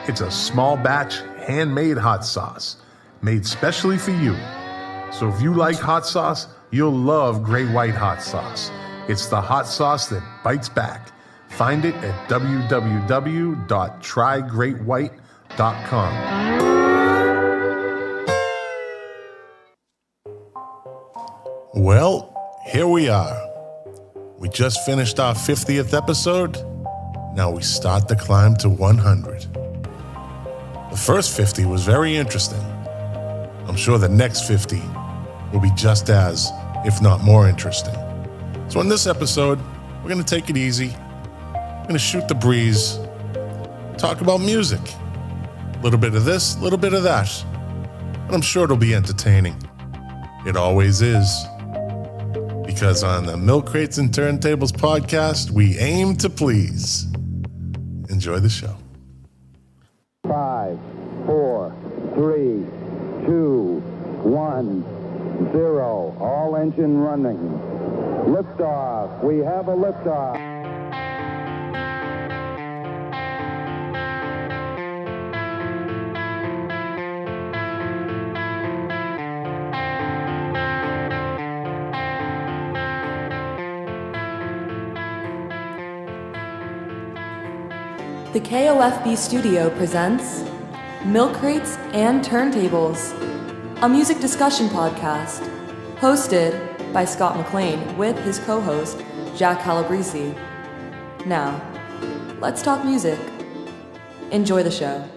It's a small batch, handmade hot sauce, made specially for you. So if you like hot sauce, you'll love Great White Hot Sauce. It's the hot sauce that bites back. Find it at www.trygreatwhite.com. Well, here we are. We just finished our 50th episode. Now we start the climb to 100. The first 50 was very interesting. I'm sure the next 50 will be just as, if not more interesting. So in this episode, we're going to take it easy. We're going to shoot the breeze, talk about music. A little bit of this, a little bit of that. And I'm sure it'll be entertaining. It always is. Because on the Milk Crates and Turntables podcast, we aim to please. Enjoy the show. 5, 4, 3, 2, 1, 0. All engine running. Liftoff. We have a liftoff. The KOFB studio presents Milk Crates and Turntables, a music discussion podcast hosted by Scott McLean with his co-host Jack Calabrese. Now, let's talk music. Enjoy the show.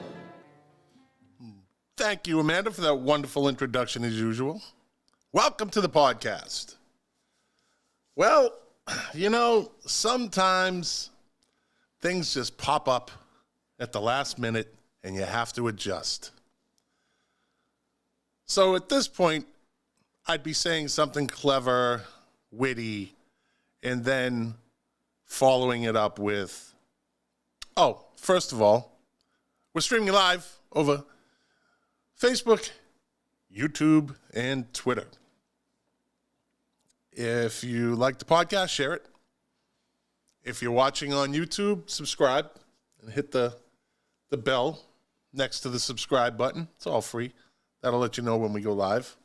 Thank you, Amanda, for that wonderful introduction as usual. Welcome to the podcast. Well, sometimes things just pop up at the last minute and you have to adjust. So at this point, I'd be saying something clever, witty, and then following it up with, first of all, we're streaming live over Facebook, YouTube, and Twitter. If you like the podcast, share it. If you're watching on YouTube, subscribe and hit the bell next to the subscribe button. It's all free. That'll let you know when we go live.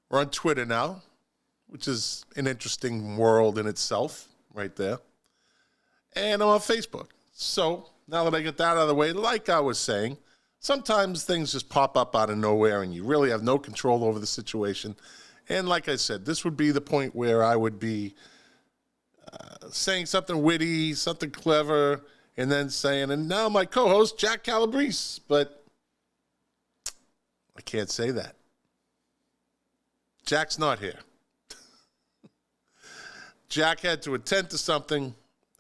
We're on Twitter now, which is an interesting world in itself right there. And I'm on Facebook. So now that I get that out of the way, like I was saying, sometimes things just pop up out of nowhere and you really have no control over the situation. And like I said, this would be the point where I would be saying something witty, something clever, and then saying, and now my co-host, Jack Calabrese. But I can't say that. Jack's not here. Jack had to attend to something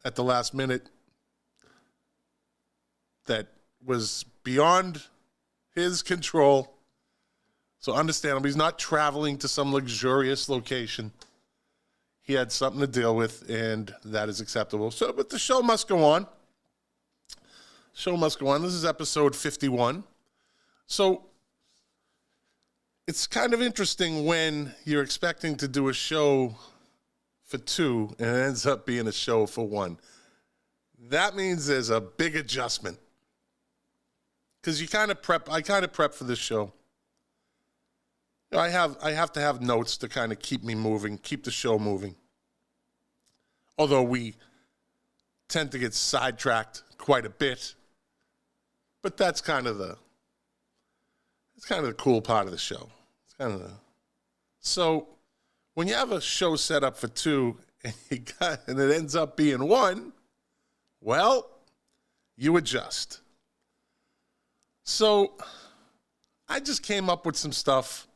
at the last minute that was beyond his control. So understandable, he's not traveling to some luxurious location. He had something to deal with, and that is acceptable. So, but the show must go on. Show must go on. This is episode 51. So it's kind of interesting when you're expecting to do a show for 2 and it ends up being a show for 1. That means there's a big adjustment. Because I kind of prep for this show. I have to have notes to kind of keep me moving, keep the show moving. Although we tend to get sidetracked quite a bit. But that's kind of the cool part of the show. So when you have a show set up for 2 and it ends up being 1, well, you adjust. So I just came up with some stuff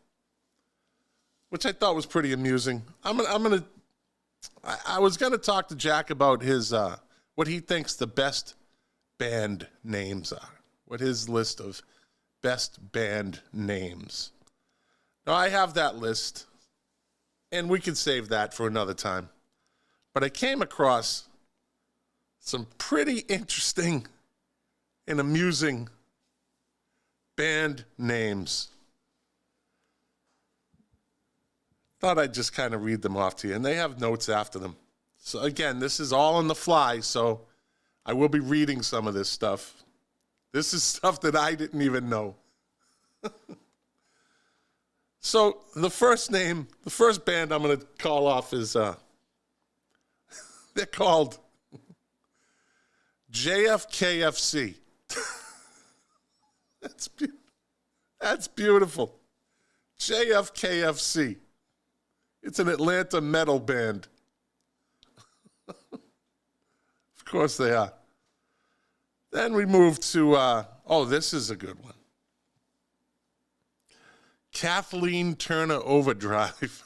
which I thought was pretty amusing. I was gonna talk to Jack about his what he thinks the best band names are. What his list of best band names. Now I have that list, and we can save that for another time. But I came across some pretty interesting and amusing band names. Thought I'd just kind of read them off to you, and they have notes after them. So again, this is all on the fly, so I will be reading some of this stuff This is stuff that I didn't even know. So the first band I'm going to call off is, they're called JFKFC. That's beautiful. JFKFC. It's an Atlanta metal band. Of course they are. Then we move to, this is a good one. Kathleen Turner Overdrive.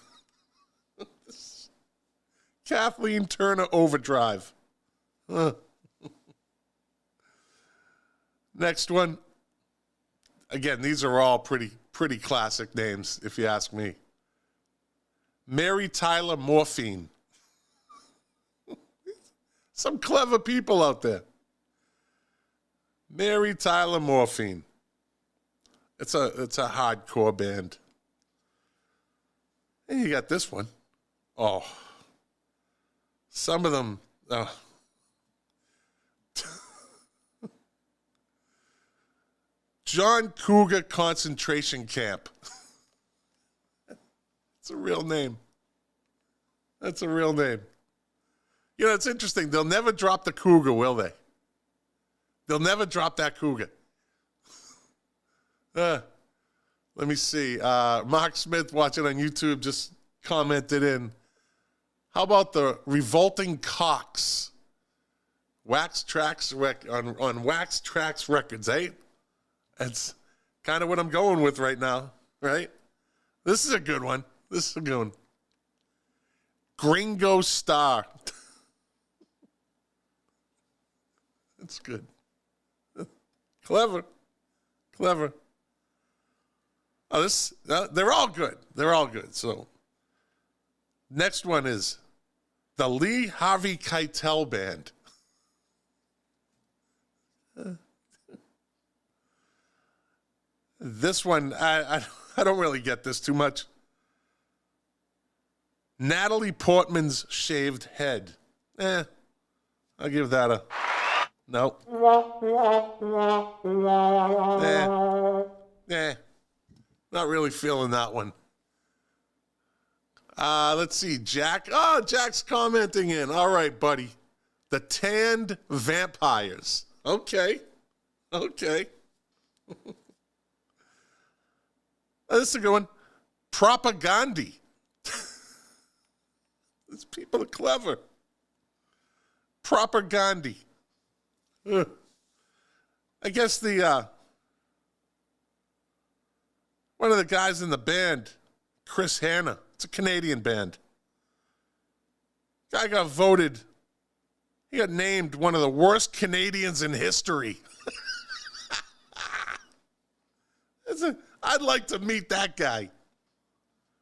Kathleen Turner Overdrive. Next one. Again, these are all pretty classic names, if you ask me. Mary Tyler Morphine. Some clever people out there. Mary Tyler Morphine. It's a hardcore band. And you got this one. Oh. Some of them. John Cougar Concentration Camp. It's a real name. That's a real name. You know, it's interesting. They'll never drop the Cougar, will they? They'll never drop that Cougar. Let me see. Mark Smith, watching on YouTube, just commented in. How about the Revolting Cocks? Wax Tracks on Wax Tracks Records, eh? That's kind of what I'm going with right now, right? This is a good one. This is a good one. Gringo Star. That's good. Clever. Oh, they're all good. They're all good. So, next one is the Lee Harvey Keitel Band. This one, I don't really get this too much. Natalie Portman's Shaved Head. I'll give that a no. Not really feeling that one. Let's see, Jack. Oh, Jack's commenting in. All right, buddy. The Tanned Vampires. Okay. This is a good one. Propagandi. These people are clever. Propagandi. I guess the one of the guys in the band, Chris Hanna. It's a Canadian band. Guy got voted. He got named one of the worst Canadians in history. I'd like to meet that guy.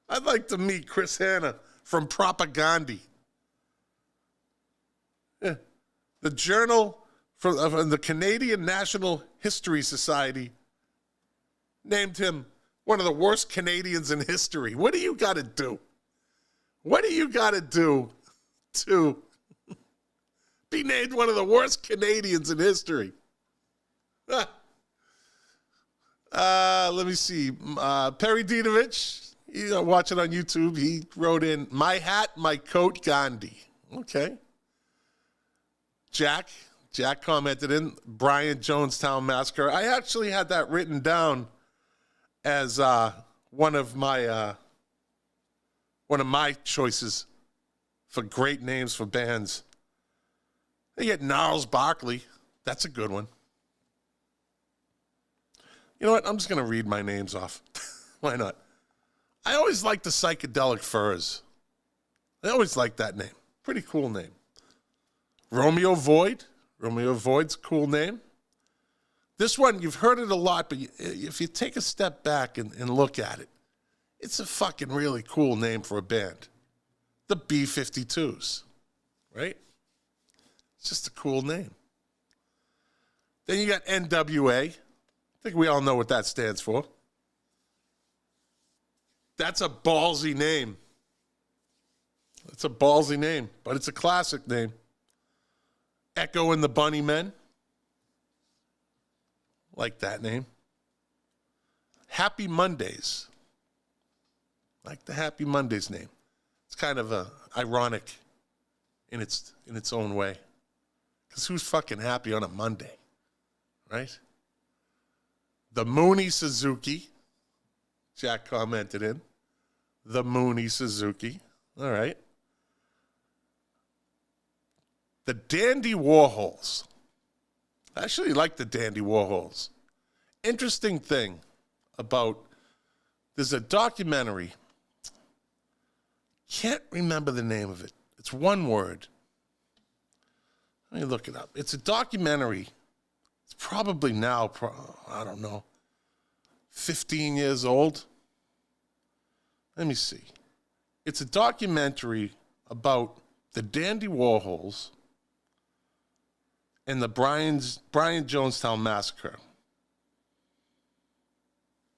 I'd like to meet Chris Hanna from Propagandi. Yeah. The Journal of the Canadian National History Society named him one of the worst Canadians in history. What do you got to do? What do you got to do to be named one of the worst Canadians in history? Let me see. Perry Dinovich, watching on YouTube, he wrote in, my hat, my coat, Gandhi. Okay. Jack commented in, Brian Jonestown Massacre. I actually had that written down as one of my choices for great names for bands. You get Gnarls Barkley. That's a good one. You know what? I'm just going to read my names off. Why not? I always like the Psychedelic Furs. I always like that name. Pretty cool name. Romeo Void. Romeo Void's a cool name. This one, you've heard it a lot, but if you take a step back and look at it, it's a fucking really cool name for a band. The B-52s, right? It's just a cool name. Then you got NWA. I think we all know what that stands for. That's a ballsy name. It's a ballsy name, but it's a classic name. Echo and the Bunnymen. Like that name. Happy Mondays. Like the Happy Mondays name. It's kind of ironic in its own way. Because who's fucking happy on a Monday? Right? The Mooney Suzuki. Jack commented in. The Mooney Suzuki. All right. The Dandy Warhols. I actually like the Dandy Warhols. Interesting thing about, there's a documentary. Can't remember the name of it. It's one word. Let me look it up. It's a documentary. It's probably now, I don't know, 15 years old. Let me see. It's a documentary about the Dandy Warhols and the Brian Jonestown Massacre,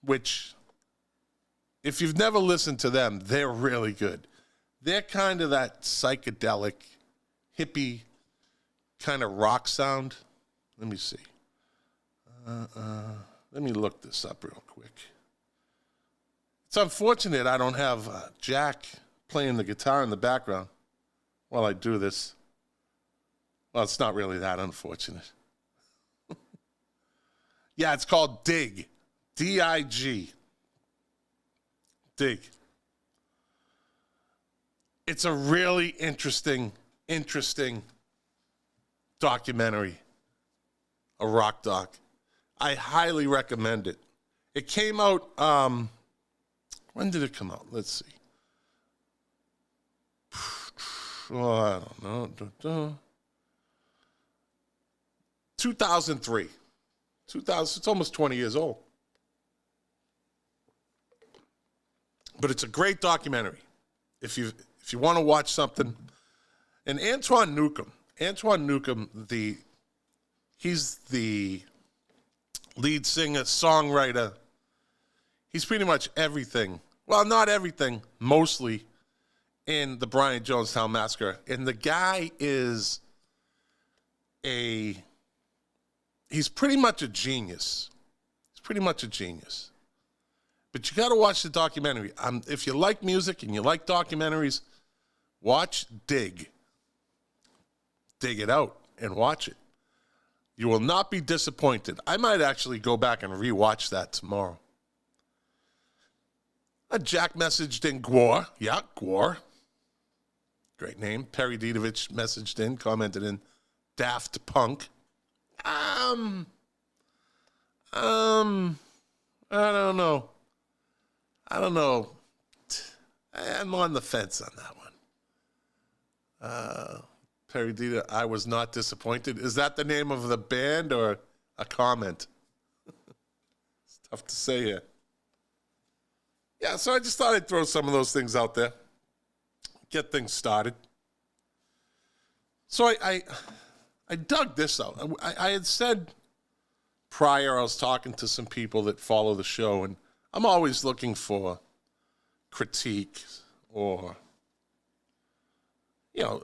which, if you've never listened to them, they're really good. They're kind of that psychedelic, hippie kind of rock sound. Let me see. Let me look this up real quick. It's unfortunate I don't have Jack playing the guitar in the background while I do this. Well, it's not really that unfortunate. Yeah, it's called Dig. D-I-G. Dig. It's a really interesting documentary. A rock doc. I highly recommend it. It came out, when did it come out? Let's see. Oh, I don't know. 2003. It's almost 20 years old. But it's a great documentary. If you want to watch something. And Antoine Newcomb, he's the lead singer, songwriter. He's pretty much everything. Well, not everything, mostly in the Brian Jonestown Massacre. And the guy is he's pretty much a genius. But you got to watch the documentary. If you like music and you like documentaries, watch Dig. Dig it out and watch it. You will not be disappointed. I might actually go back and rewatch that tomorrow. Jack messaged in Gwar. Yeah, Gwar. Great name. Perry Didovich messaged in, commented in Daft Punk. I don't know. I'm on the fence on that one. Perry Dita, I was not disappointed. Is that the name of the band or a comment? It's tough to say here. Yeah, so I just thought I'd throw some of those things out there. Get things started. So I dug this out. I had said prior, I was talking to some people that follow the show, and I'm always looking for critique or,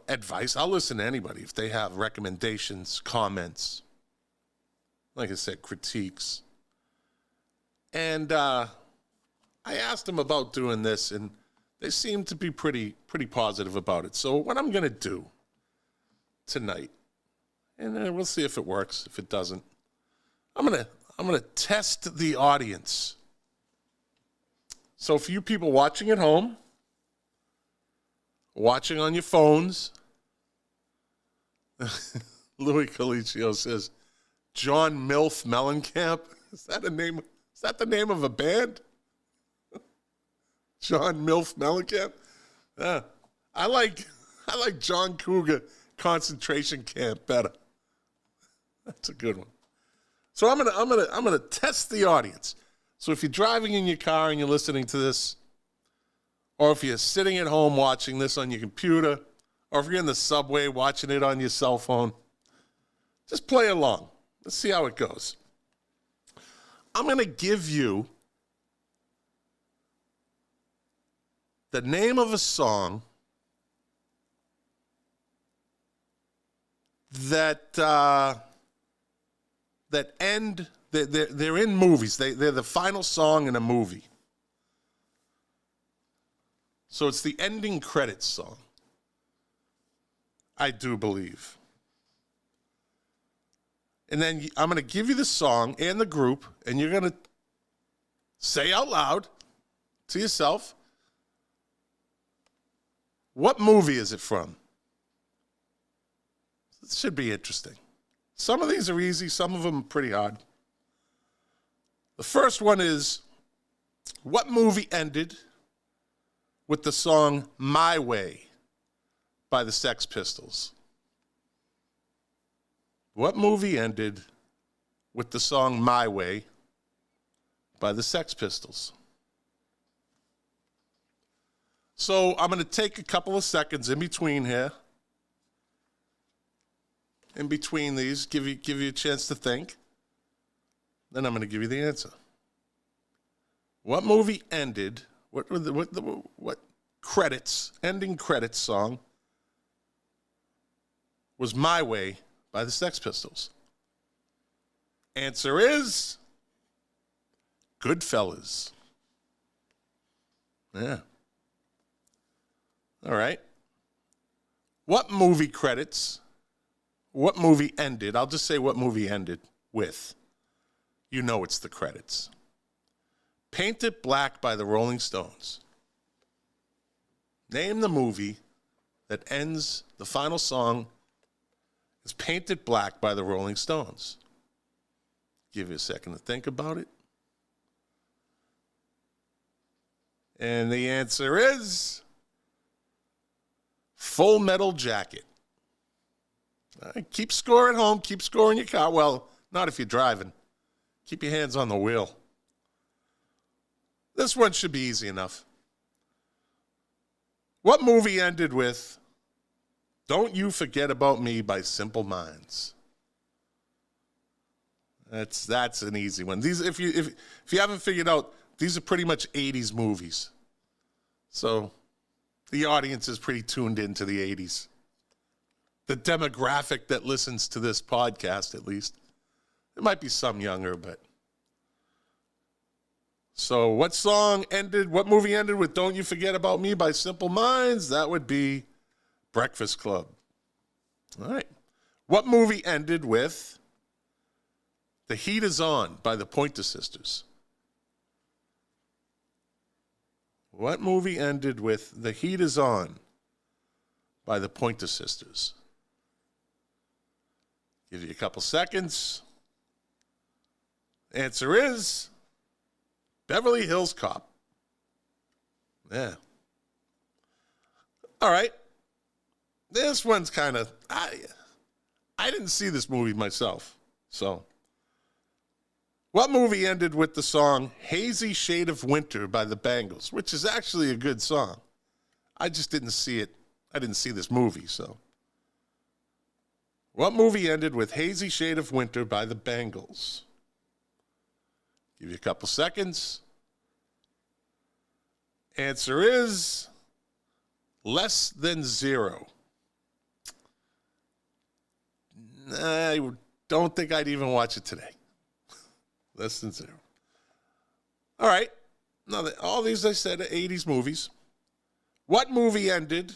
advice. I'll listen to anybody if they have recommendations, comments, like I said, critiques. And I asked them about doing this, and they seemed to be pretty positive about it. So what I'm going to do tonight, and we'll see if it works. If it doesn't, I'm gonna test the audience. So for you people watching at home, watching on your phones, Louis Colicchio says, John Milf Mellencamp. Is that the name of a band? John Milf Mellencamp? I like John Cougar Concentration Camp better. That's a good one. So I'm gonna test the audience. So if you're driving in your car and you're listening to this, or if you're sitting at home watching this on your computer, or if you're in the subway watching it on your cell phone, just play along. Let's see how it goes. I'm gonna give you the name of a song that end they're in movies. They're the final song in a movie. So it's the ending credits song. I do believe. And then I'm going to give you the song and the group, and you're going to say out loud to yourself, what movie is it from? This should be interesting. Some of these are easy, some of them are pretty hard. The first one is, what movie ended with the song My Way by the Sex Pistols? What movie ended with the song My Way by the Sex Pistols? So I'm going to take a couple of seconds in between here. In between these, give you a chance to think. Then I'm going to give you the answer. What movie ended? What credits? Ending credits song was My Way by the Sex Pistols? Answer is Goodfellas. Yeah. All right. What movie credits? What movie ended? I'll just say what movie ended with. You know it's the credits. Paint It Black by the Rolling Stones. Name the movie that ends, the final song is Paint It Black by the Rolling Stones. Give you a second to think about it. And the answer is Full Metal Jacket. All right, keep score at home. Keep score in your car. Well, not if you're driving. Keep your hands on the wheel. This one should be easy enough. What movie ended with Don't You Forget About Me by Simple Minds? That's an easy one. These, if you haven't figured out, these are pretty much 80s movies. So the audience is pretty tuned into the 80s. The demographic that listens to this podcast, at least. There might be some younger, but. So what movie ended with Don't You Forget About Me by Simple Minds? That would be Breakfast Club. All right. What movie ended with The Heat Is On by the Pointer Sisters? What movie ended with The Heat Is On by the Pointer Sisters? Give you a couple seconds. Answer is Beverly Hills Cop. Yeah. All right. This one's kind of, I didn't see this movie myself. So, what movie ended with the song Hazy Shade of Winter by the Bangles, which is actually a good song. I just didn't see it. I didn't see this movie, so. What movie ended with Hazy Shade of Winter by the Bangles? Give you a couple seconds. Answer is Less Than Zero. I don't think I'd even watch it today. Less Than Zero. All right. Now, all these I said are 80s movies. What movie ended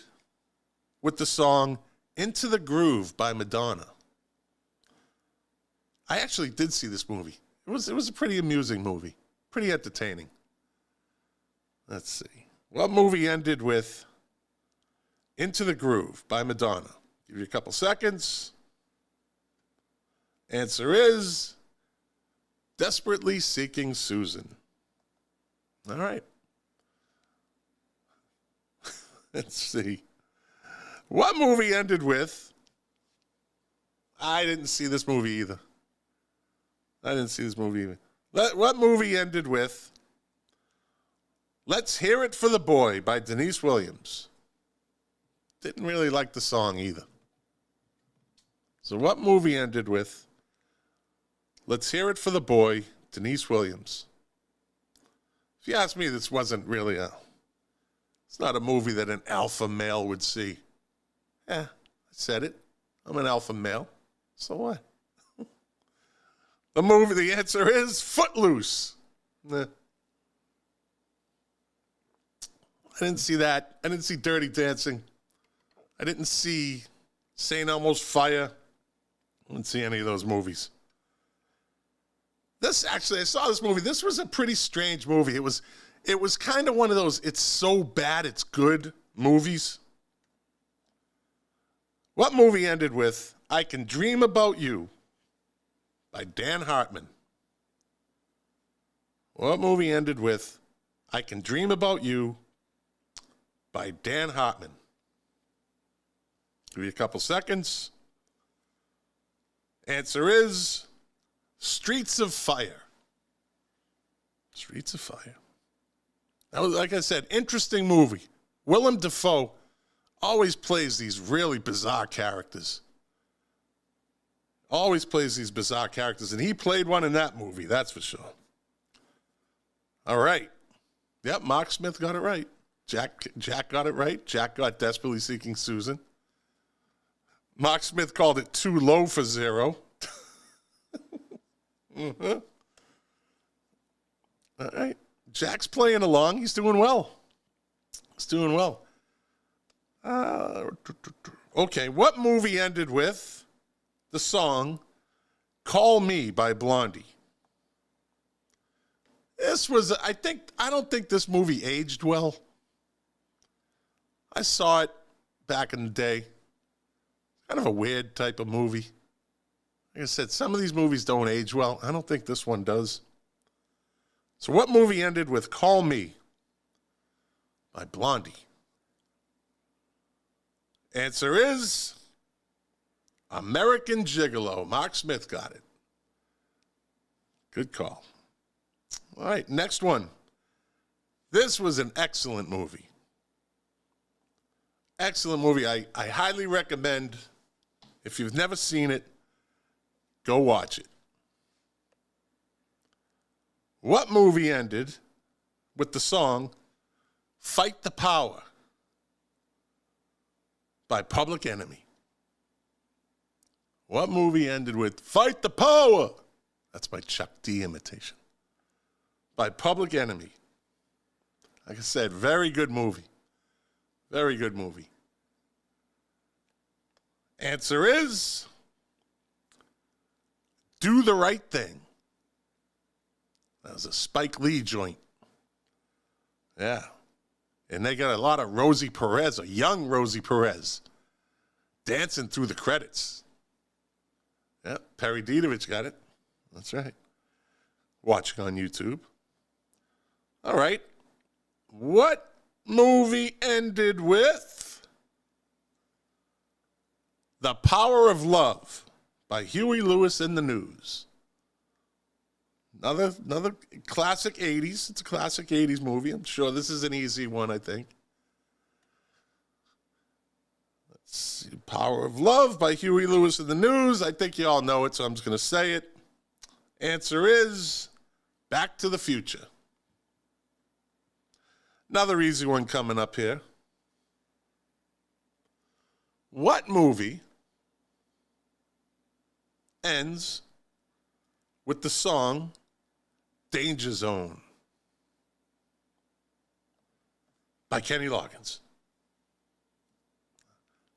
with the song Into the Groove by Madonna? I actually did see this movie. It was a pretty amusing movie. Pretty entertaining. Let's see. What movie ended with Into the Groove by Madonna? Give you a couple seconds. Answer is Desperately Seeking Susan. All right. Let's see. What movie ended with, I didn't see this movie either. What movie ended with Let's Hear It for the Boy by Denise Williams? Didn't really like the song either. So what movie ended with Let's Hear It for the Boy, Denise Williams? If you ask me, this wasn't really it's not a movie that an alpha male would see. Yeah, I said it. I'm an alpha male. So what? The answer is Footloose. Nah. I didn't see that. I didn't see Dirty Dancing. I didn't see St. Elmo's Fire. I didn't see any of those movies. I saw this movie. This was a pretty strange movie. It was kind of one of those it's so bad it's good movies. What movie ended with I Can Dream About You by Dan Hartman? What movie ended with I Can Dream About You by Dan Hartman? Give you a couple seconds. Answer is Streets of Fire. Streets of Fire. That was, like I said, interesting movie. Willem Dafoe always plays these really bizarre characters. Always plays these bizarre characters, and he played one in that movie, that's for sure. All right. Yep, Mark Smith got it right. Jack got it right. Jack got Desperately Seeking Susan. Mark Smith called it Too Low for Zero. Mm-hmm. All right. Jack's playing along. He's doing well. Okay, what movie ended with the song Call Me by Blondie? I don't think this movie aged well. I saw it back in the day. Kind of a weird type of movie. Like I said, some of these movies don't age well. I don't think this one does. So what movie ended with Call Me by Blondie? Answer is American Gigolo. Mark Smith got it. Good call. All right, next one. This was an excellent movie. Excellent movie. I highly recommend, if you've never seen it, go watch it. What movie ended with the song Fight the Power by Public Enemy? What movie ended with Fight the Power? That's my Chuck D imitation. By Public Enemy. Like I said, very good movie. Very good movie. Answer is Do the Right Thing. That was a Spike Lee joint. Yeah. And they got a lot of Rosie Perez, a young Rosie Perez, dancing through the credits. Yeah, Perry Dietovich got it. That's right. Watching on YouTube. All right. What movie ended with The Power of Love by Huey Lewis and the News? Another classic 80s. It's a classic 80s movie. I'm sure this is an easy one, I think. Let's see. Power of Love by Huey Lewis and the News. I think you all know it, so I'm just going to say it. Answer is Back to the Future. Another easy one coming up here. What movie ends with the song Danger Zone by Kenny Loggins?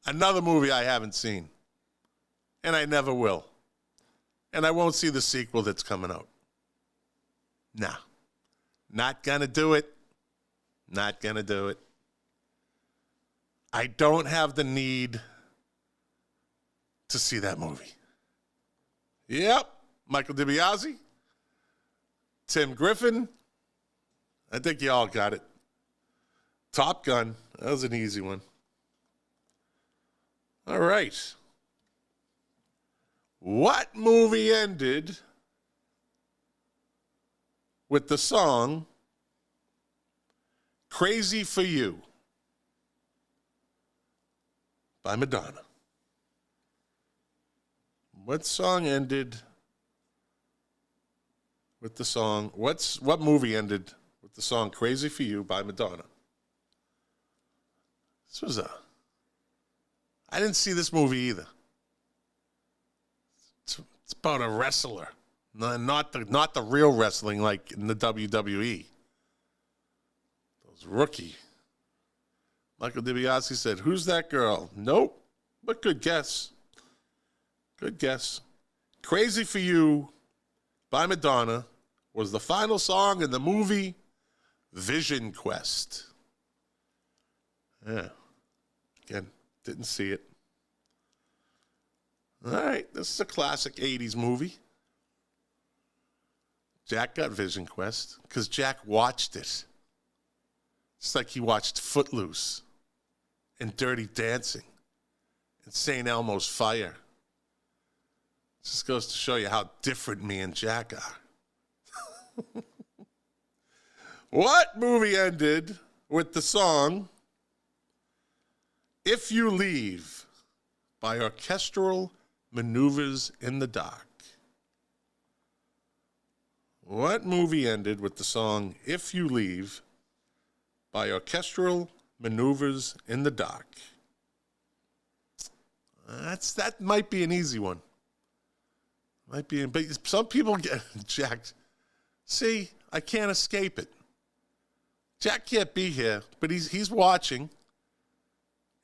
Another movie I haven't seen, and I never will. And I won't see the sequel that's coming out. Nah, not gonna do it. Not gonna do it. I don't have the need to see that movie. Yep, Michael DiBiase, Tim Griffin. I think you all got it. Top Gun. That was an easy one. All right. What movie ended with the song Crazy for You by Madonna? What song ended with the song, what movie ended with the song Crazy for You by Madonna? I didn't see this movie either. It's about a wrestler No, not the real wrestling like in the WWE. Those rookie. Michael DiBiase said, "Who's that girl?" Nope, but good guess. Good guess. "Crazy for You" by Madonna was the final song in the movie Vision Quest. Yeah. Again, didn't see it. All right, this is a classic 80s movie. Jack got Vision Quest because Jack watched it. It's like he watched Footloose and Dirty Dancing and St. Elmo's Fire. Just goes to show you how different me and Jack are. What movie ended with the song "If You Leave" by Orchestral Maneuvers in the Dark? What movie ended with the song "If You Leave" by Orchestral Maneuvers in the Dark? That might be an easy one. Might be, but some people get jacked. See, I can't escape it. Jack can't be here, but he's watching.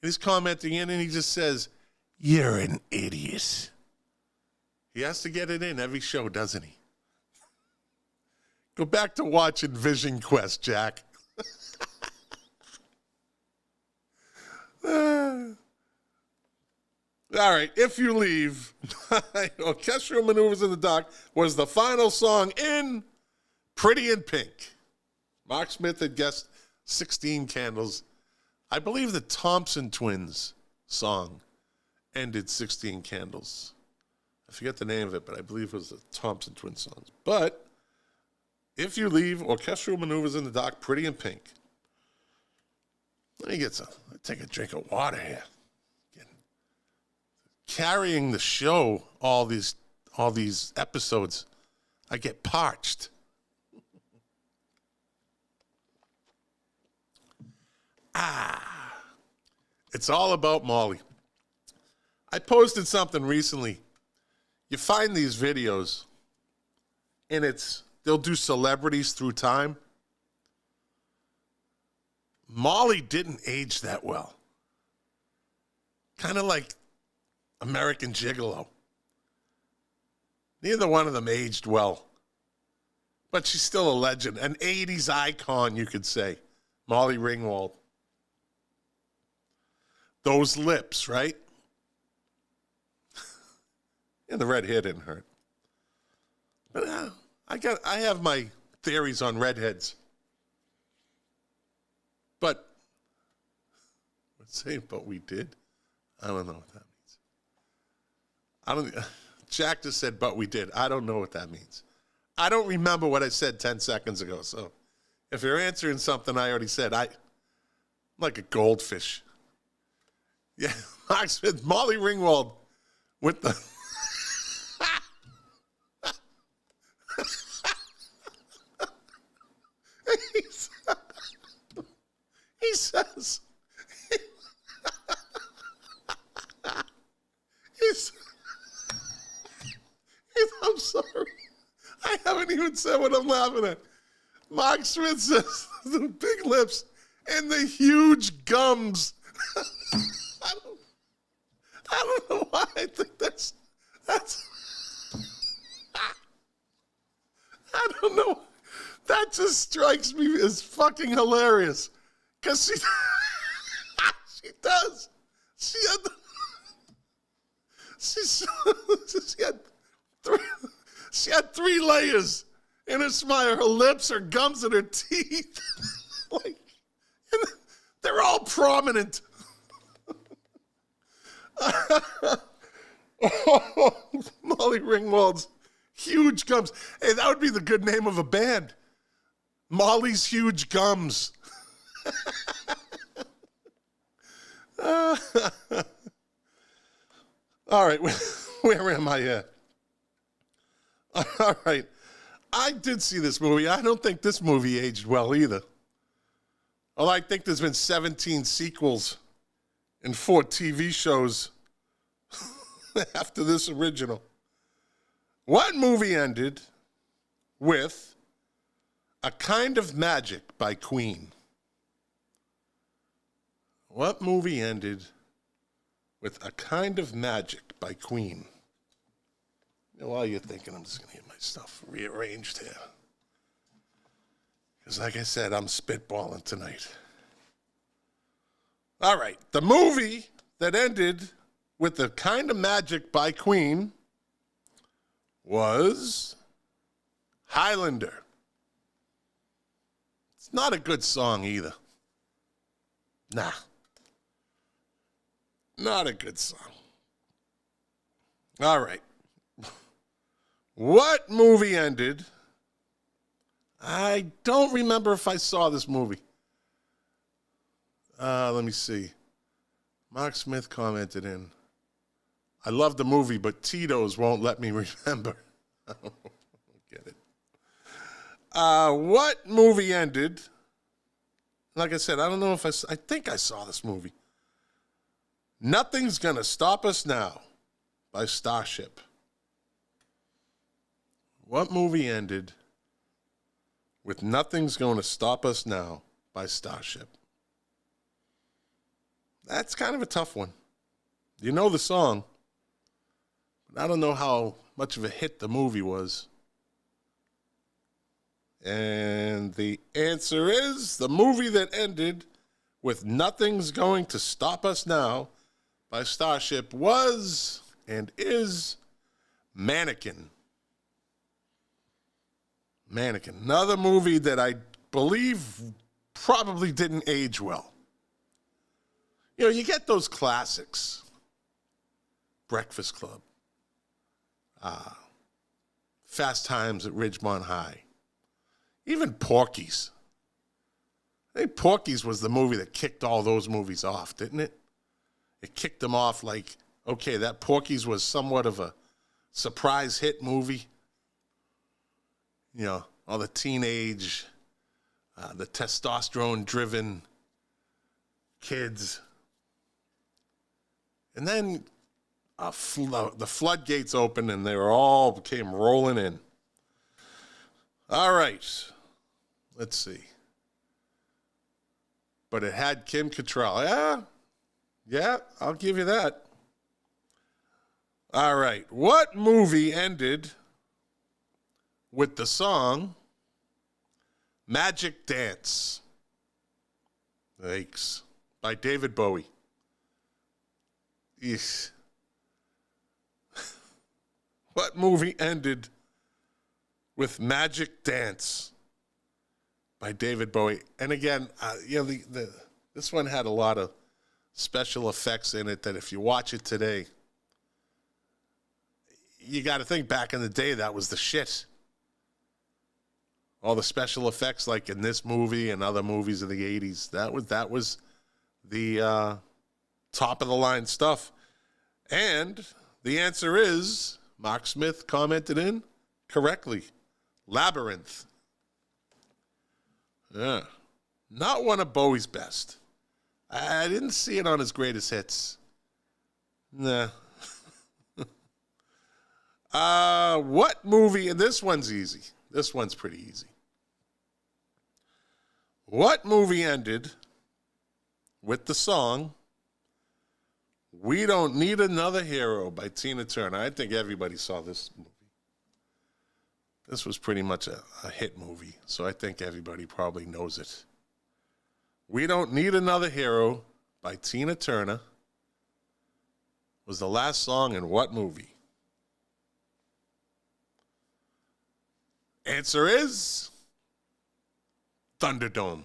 He's commenting in, and he just says, "You're an idiot." He has to get it in every show, doesn't he? Go back to watching Vision Quest, Jack. All right, "If You Leave" Orchestral Maneuvers in the Dark was the final song in Pretty in Pink. Mark Smith had guessed 16 Candles. I believe the Thompson Twins song ended 16 Candles. I forget the name of it, but I believe it was the Thompson Twins song. But "If You Leave" Orchestral Maneuvers in the Dark, Pretty in Pink. Let me take a drink of water here. Carrying the show all these episodes, I get parched. It's all about Molly. I posted something recently. You find these videos, and they'll do celebrities through time. Molly didn't age that well. Kind of like American Gigolo. Neither one of them aged well. But she's still a legend, an 80s icon, you could say. Molly Ringwald. Those lips, right? And the red hair didn't hurt. But I have my theories on redheads. But but we did. I don't know what that means. Jack just said, "But we did." I don't know what that means. I don't remember what I said 10 seconds ago. So if you're answering something I already said, I'm like a goldfish. Yeah, Mark Smith, Molly Ringwald with the he says I'm sorry. I haven't even said what I'm laughing at. Mark Smith says the big lips and the huge gums. I don't know why I think that's I don't know. That just strikes me as fucking hilarious. Because she does. She had three layers in her smile. Her lips, her gums, and her teeth. And they're all prominent. Molly Ringwald's huge gums. Hey, that would be the good name of a band. Molly's Huge Gums. All right, where am I at? All right, I did see this movie. I don't think this movie aged well either. Although I think there's been 17 sequels and 4 TV shows after this original. What movie ended with A Kind of Magic by Queen? What movie ended with A Kind of Magic by Queen? While you're thinking, I'm just going to get my stuff rearranged here. Because like I said, I'm spitballing tonight. All right. The movie that ended with A Kind of Magic by Queen was Highlander. It's not a good song either. Nah. Not a good song. All right. What movie ended? I don't remember if I saw this movie. Let me see. Mark Smith commented in. I love the movie, but Tito's won't let me remember. I don't get it. What movie ended? Like I said, I don't know if I think I saw this movie. Nothing's Gonna Stop Us Now by Starship. What movie ended with Nothing's Gonna Stop Us Now by Starship? That's kind of a tough one. You know the song, but I don't know how much of a hit the movie was. And the answer is the movie that ended with Nothing's Going to Stop Us Now by Starship was and is Mannequin. Mannequin. Another movie that I believe probably didn't age well. You know, you get those classics. Breakfast Club. Fast Times at Ridgemont High. Even Porky's. I think Porky's was the movie that kicked all those movies off, didn't it? It kicked them off like, okay, that Porky's was somewhat of a surprise hit movie. You know, all the teenage, the testosterone-driven kids. And then the floodgates opened and they all came rolling in. All right. Let's see. But it had Kim Cattrall. Yeah, I'll give you that. All right. What movie ended with the song Magic Dance? Thanks. By David Bowie. Eesh. What movie ended with Magic Dance by David Bowie? And again, you know, this one had a lot of special effects in it that if you watch it today, you got to think back in the day that was the shit. All the special effects, like in this movie and other movies of the 80s, that was the top of the line stuff. And the answer is, Mark Smith commented in correctly, Labyrinth. Yeah. Not one of Bowie's best. I didn't see it on his greatest hits. Nah. What movie, and this one's easy. This one's pretty easy. What movie ended with the song We Don't Need Another Hero by Tina Turner? I think everybody saw this movie. This was pretty much a hit movie, so I think everybody probably knows it. We Don't Need Another Hero by Tina Turner was the last song in what movie? Answer is Thunderdome.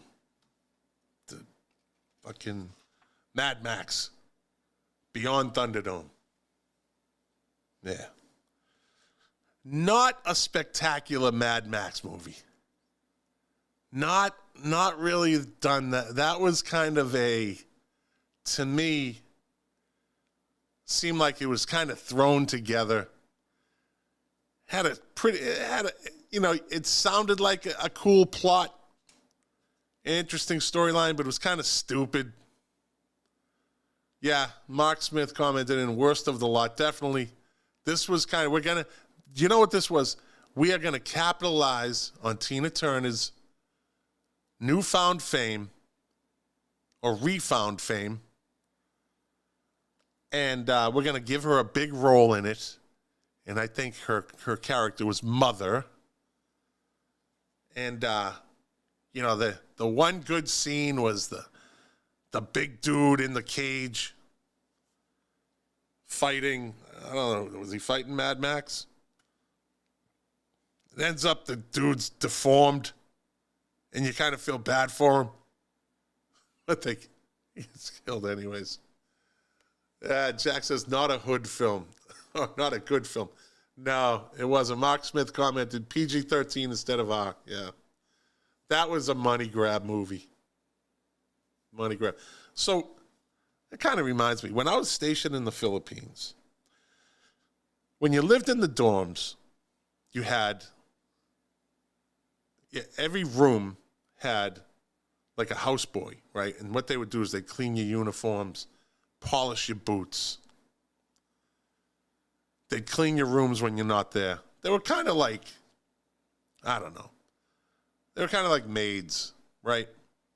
The fucking Mad Max. Beyond Thunderdome. Yeah. Not a spectacular Mad Max movie. Not really done that. That was kind of to me, seemed like it was kind of thrown together. It sounded like a cool plot, interesting storyline, but it was kind of stupid. Yeah, Mark Smith commented in worst of the lot. Definitely, this was kind of, you know what this was? We are going to capitalize on Tina Turner's newfound fame or refound fame. And we're going to give her a big role in it. And I think her character was Mother. And, you know, the one good scene was the big dude in the cage fighting, I don't know, was he fighting Mad Max? It ends up the dude's deformed, and you kind of feel bad for him. But he gets killed anyways. Jack says, not a hood film. Oh, not a good film. No, it wasn't. Mark Smith commented PG-13 instead of R. Yeah. That was a money grab movie. Money grab. So it kind of reminds me, when I was stationed in the Philippines, when you lived in the dorms, you had, every room had like a houseboy, right? And what they would do is they'd clean your uniforms, polish your boots. They'd clean your rooms when you're not there. They were kind of like, I don't know. They were kind of like maids, right?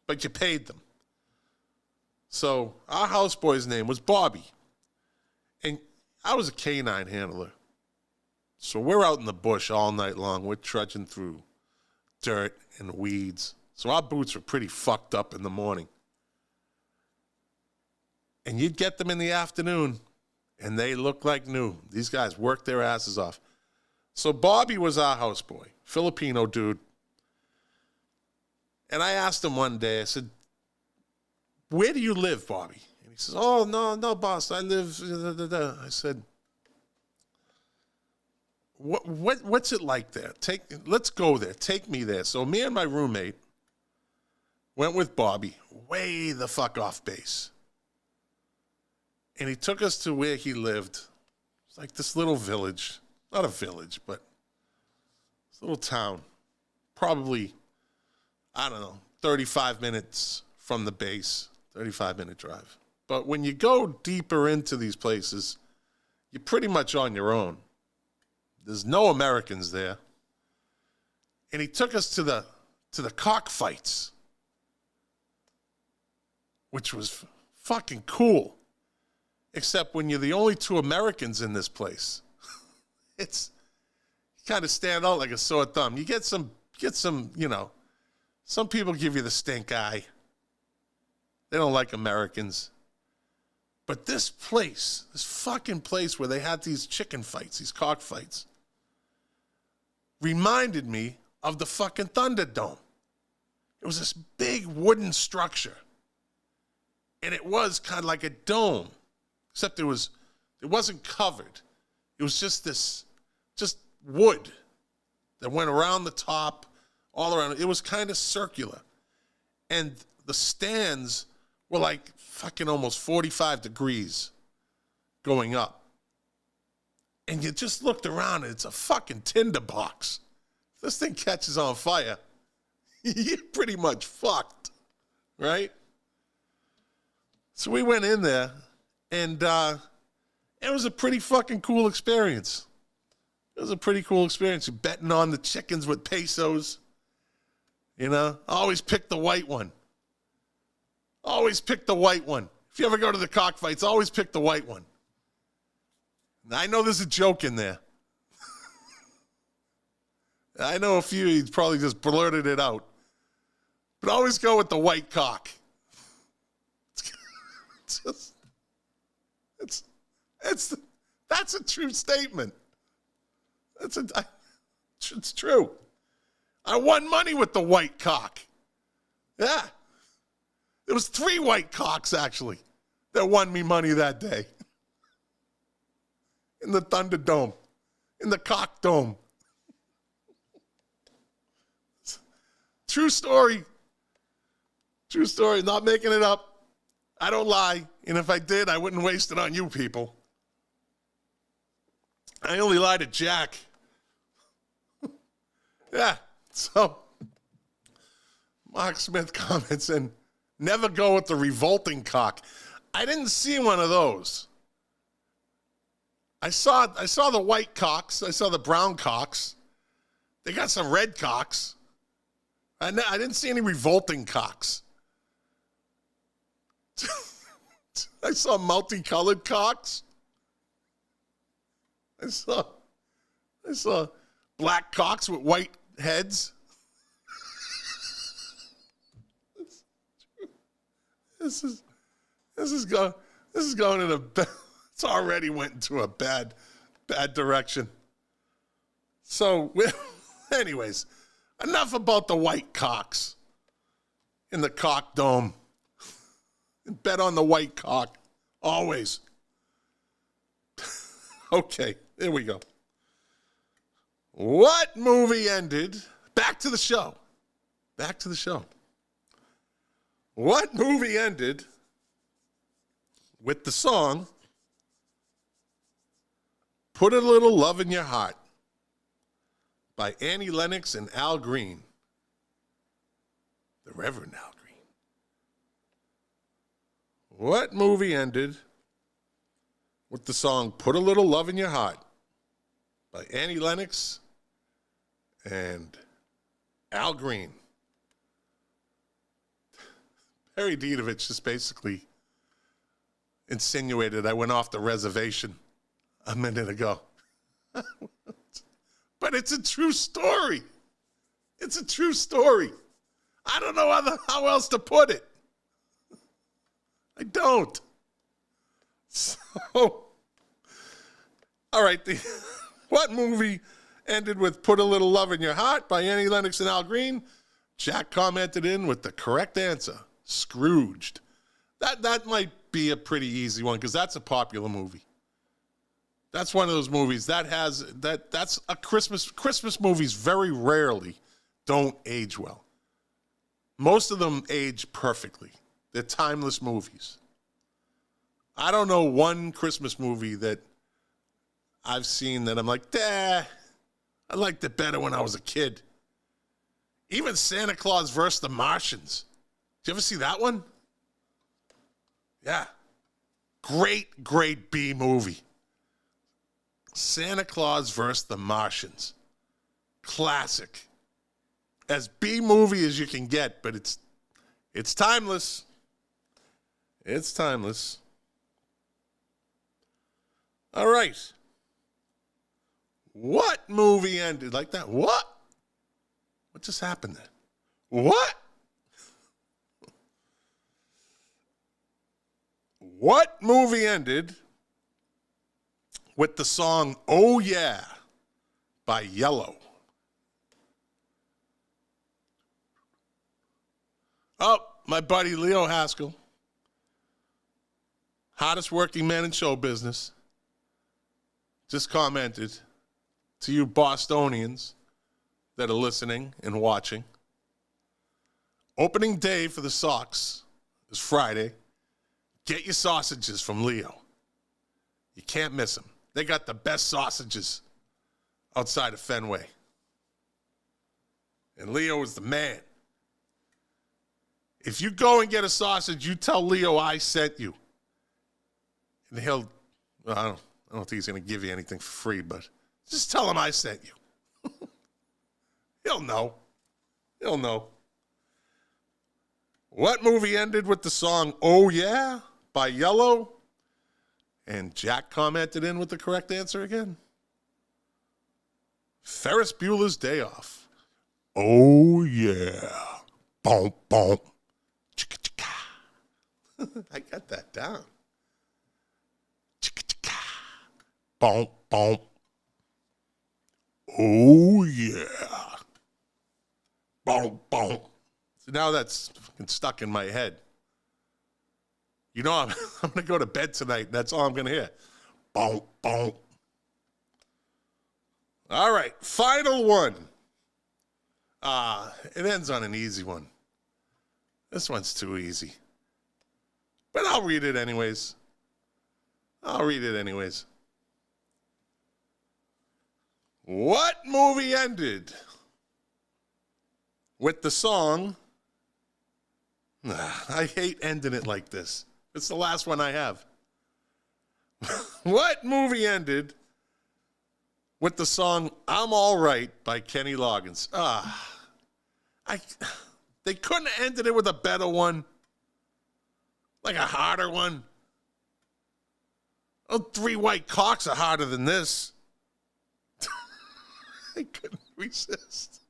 But you paid them. So our houseboy's name was Bobby. And I was a canine handler. So we're out in the bush all night long. We're trudging through dirt and weeds. So our boots were pretty fucked up in the morning. And you'd get them in the afternoon, and they looked like new. These guys worked their asses off. So Bobby was our houseboy, Filipino dude. And I asked him one day, I said, where do you live, Bobby? And he says, oh, no, boss, I live, I said, what's it like there? Let's go there. Take me there. So me and my roommate went with Bobby way the fuck off base. And he took us to where he lived. It's like this little village. Not a village, but this little town. Probably, I don't know, 35 minutes from the base. 35-minute drive. But when you go deeper into these places, you're pretty much on your own. There's no Americans there. And he took us to the cockfights, which was fucking cool. Except when you're the only two Americans in this place. You kind of stand out like a sore thumb. You get some, you know, some people give you the stink eye. They don't like Americans. But this place, this fucking place where they had these chicken fights, these cockfights, reminded me of the fucking Thunderdome. It was this big wooden structure. And it was kind of like a dome, except it wasn't covered. It was just wood that went around the top, all around. It was kind of circular. And the stands were like fucking almost 45 degrees going up. And you just looked around and it's a fucking tinderbox. If this thing catches on fire, you're pretty much fucked, right? So we went in there and it was a pretty fucking cool experience. It was a pretty cool experience. You're betting on the chickens with pesos. You know, always pick the white one. Always pick the white one. If you ever go to the cockfights, always pick the white one. Now, I know there's a joke in there. I know a few, he's probably just blurted it out. But always go with the white cock. That's a true statement. It's true. I won money with the white cock. Yeah. There was 3 white cocks, actually, that won me money that day. In the Thunderdome. In the Cock Dome. True story. True story. Not making it up. I don't lie. And if I did, I wouldn't waste it on you people. I only lie to Jack. Yeah. So, Mark Smith comments and never go with the revolting cock. I didn't see one of those. I saw the white cocks. I saw the brown cocks. They got some red cocks. I didn't see any revolting cocks. I saw multicolored cocks. I saw black cocks with white heads. This is going in it's already went into a bad direction. So, anyways, enough about the white cocks in the cock dome. Bet on the white cock, always. Okay, here we go. What movie ended? Back to the show. What movie ended with the song Put a Little Love in Your Heart by Annie Lennox and Al Green? The Reverend Al Green. What movie ended with the song Put a Little Love in Your Heart by Annie Lennox and Al Green? Harry Diedovich just basically insinuated I went off the reservation a minute ago. But it's a true story. It's a true story. I don't know how else to put it. I don't. So, all right. What movie ended with Put a Little Love in Your Heart by Annie Lennox and Al Green? Jack commented in with the correct answer, Scrooged. That might be a pretty easy one because that's a popular movie. That's one of those movies that's a Christmas movies very rarely don't age well. Most of them age perfectly. They're timeless movies. I don't know one Christmas movie that I've seen that I'm like, I liked it better when I was a kid. Even Santa Claus vs. the Martians. Did you ever see that one? Yeah. Great B movie. Santa Claus vs. the Martians. Classic. As B movie as you can get, but it's timeless. It's timeless. All right. What movie ended like that? What? What just happened there? What? What movie ended with the song Oh Yeah by Yellow? Oh, my buddy Leo Haskell, hottest working man in show business, just commented to you Bostonians that are listening and watching. Opening day for the Sox is Friday. Get your sausages from Leo. You can't miss them. They got the best sausages outside of Fenway. And Leo is the man. If you go and get a sausage, you tell Leo I sent you. And I don't think he's going to give you anything for free, but just tell him I sent you. He'll know. He'll know. What movie ended with the song Oh Yeah by Yellow? And Jack commented in with the correct answer again. Ferris Bueller's Day Off. Oh yeah. Boom, boom. Chicka, chicka. I got that down. Chicka, chicka. Boom, boom. Oh yeah. Boom, boom. So now that's fucking stuck in my head. You know, I'm going to go to bed tonight, and that's all I'm going to hear. Boom, boom. All right, final one. It ends on an easy one. This one's too easy. But I'll read it anyways. What movie ended with the song? I hate ending it like this. It's the last one I have. What movie ended with the song I'm All Right by Kenny Loggins? They couldn't have ended it with a better one. Like a harder one. Oh, Three White Cocks are harder than this. I couldn't resist.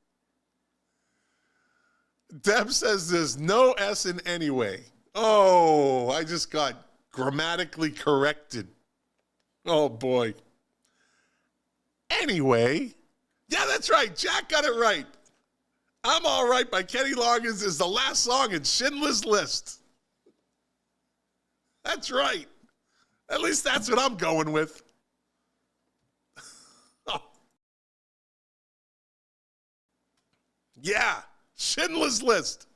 Deb says there's no S in anyway. Oh, I just got grammatically corrected. Oh, boy. Anyway, yeah, that's right. Jack got it right. I'm All Right by Kenny Loggins is the last song in Schindler's List. That's right. At least that's what I'm going with. Oh. Yeah, Schindler's List.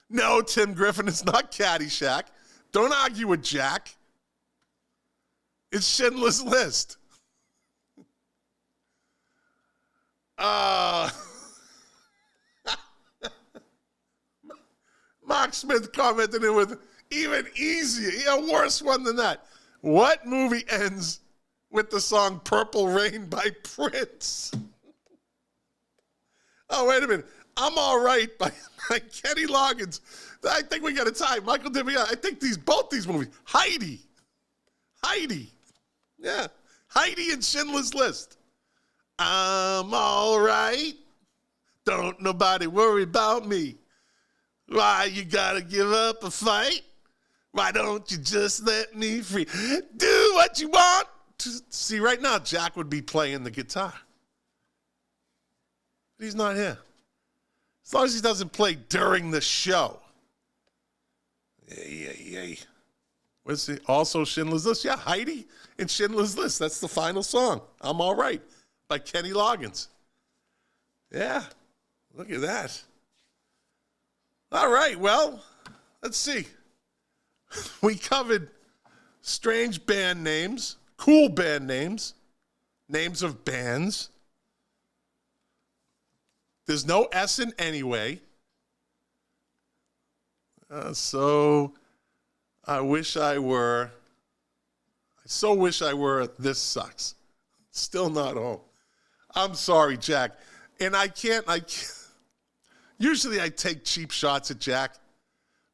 No, Tim Griffin, it's not Caddyshack. Don't argue with Jack. It's Schindler's List. Mark Smith commented it with even easier, a worse one than that. What movie ends with the song Purple Rain by Prince? Oh, wait a minute. I'm All Right by Kenny Loggins. I think we got a tie. Michael DeVia. I think both these movies. Heidi. Yeah. Heidi and Schindler's List. I'm all right. Don't nobody worry about me. Why you gotta give up a fight? Why don't you just let me free? Do what you want. See, right now, Jack would be playing the guitar. But he's not here. As long as he doesn't play during the show. Yay. What's it? Also Schindler's List? Yeah, Heidi and Schindler's List. That's the final song. I'm All Right by Kenny Loggins. Yeah, look at that. All right, well, let's see. We covered strange band names, cool band names, names of bands. There's no S in anyway. So I wish I were. I so wish I were. This sucks. Still not home. I'm sorry, Jack. And I can't. Usually I take cheap shots at Jack,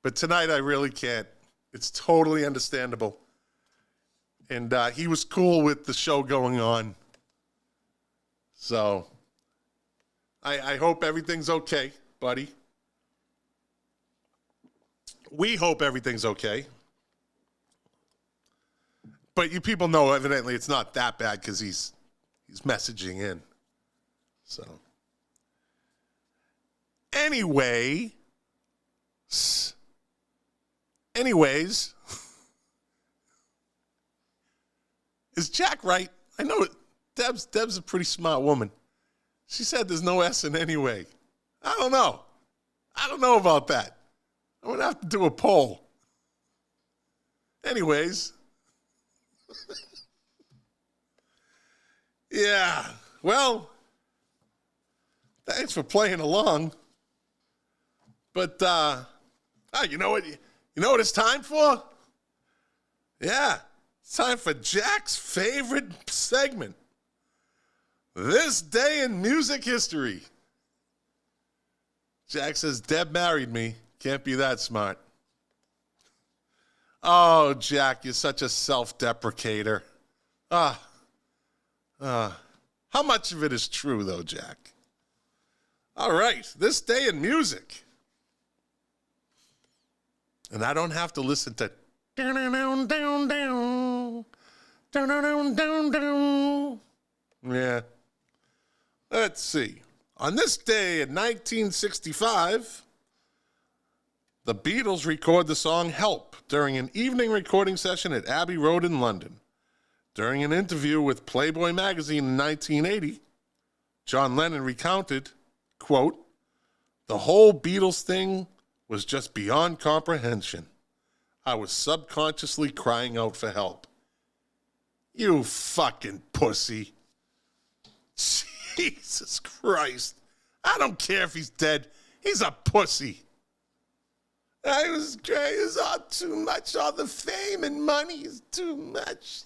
but tonight I really can't. It's totally understandable. And he was cool with the show going on. So I hope everything's okay, buddy. We hope everything's okay. But you people know evidently it's not that bad because he's messaging in. So anyways, is Jack right? I know it. Deb's a pretty smart woman. She said there's no S in anyway. I don't know. I don't know about that. I'm going to have to do a poll. Anyways. Yeah. Well, thanks for playing along. But, you know what? You know what it's time for? Yeah. It's time for Jack's favorite segment. This Day in Music History. Jack says, Deb married me. Can't be that smart. Oh, Jack, you're such a self-deprecator. How much of it is true, though, Jack? All right, this day in music. And I don't have to listen to yeah. Let's see. On this day in 1965, the Beatles record the song Help during an evening recording session at Abbey Road in London. During an interview with Playboy magazine in 1980, John Lennon recounted, quote, "The whole Beatles thing was just beyond comprehension. I was subconsciously crying out for help." You fucking pussy. Jesus Christ. I don't care if he's dead. He's a pussy. I was crazy. It's all too much. All the fame and money is too much.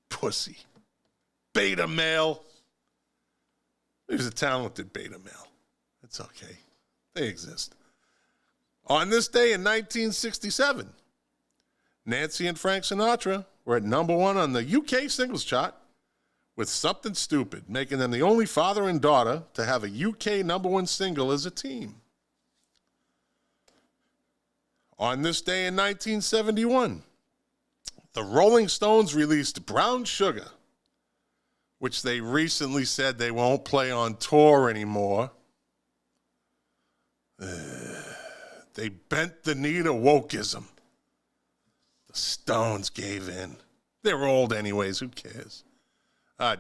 Pussy. Beta male. There's a talented beta male. It's okay. They exist. On this day in 1967, Nancy and Frank Sinatra were at number one on the UK singles chart with Something Stupid, making them the only father and daughter to have a UK number one single as a team. On this day in 1971, the Rolling Stones released Brown Sugar, which they recently said they won't play on tour anymore. They bent the knee to wokeism. The Stones gave in. They're old anyways, who cares?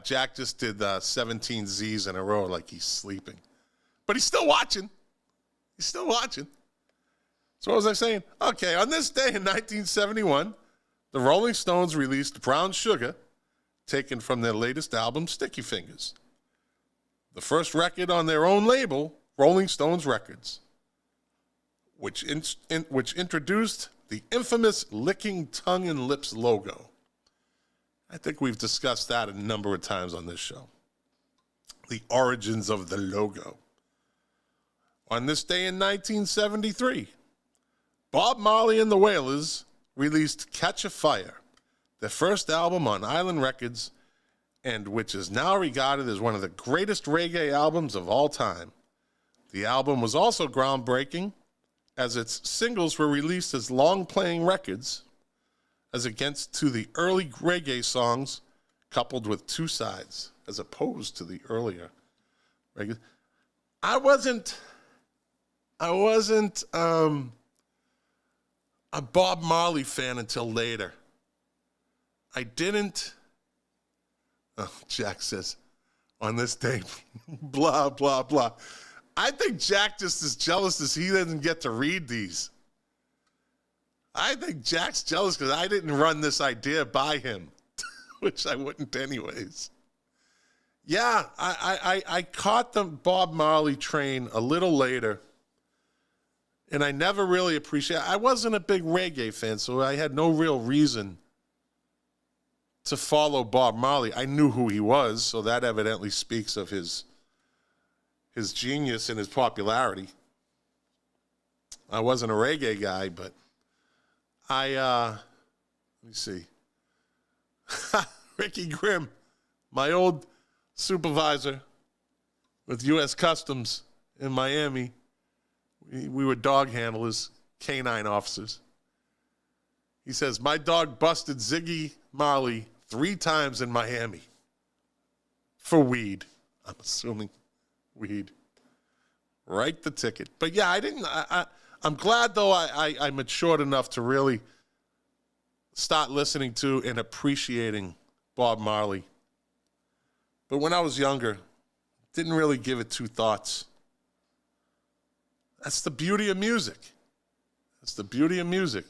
Jack just did 17 Z's in a row like he's sleeping. But he's still watching. He's still watching. So what was I saying? Okay, on this day in 1971, the Rolling Stones released Brown Sugar, taken from their latest album, Sticky Fingers. The first record on their own label, Rolling Stones Records, which introduced the infamous licking tongue and lips logo. I think we've discussed that a number of times on this show. The origins of the logo. On this day in 1973, Bob Marley and the Wailers released Catch a Fire, their first album on Island Records, and which is now regarded as one of the greatest reggae albums of all time. The album was also groundbreaking, as its singles were released as long-playing records, as against to the early reggae songs coupled with two sides, as opposed to the earlier reggae. I wasn't a Bob Marley fan until later. I didn't. Oh, Jack says, on this day, blah, blah, blah. I think Jack just is jealous as he doesn't get to read these. I think Jack's jealous because I didn't run this idea by him, which I wouldn't anyways. Yeah, I caught the Bob Marley train a little later, and I never really appreciated it. I wasn't a big reggae fan, so I had no real reason to follow Bob Marley. I knew who he was, so that evidently speaks of his genius and his popularity. I wasn't a reggae guy, but let me see. Ricky Grimm, my old supervisor with U.S. Customs in Miami. We were dog handlers, canine officers. He says, my dog busted Ziggy Marley 3 times in Miami for weed. I'm assuming weed. Write the ticket. But yeah, I'm glad, though, I matured enough to really start listening to and appreciating Bob Marley. But when I was younger, didn't really give it 2 thoughts. That's the beauty of music. That's the beauty of music.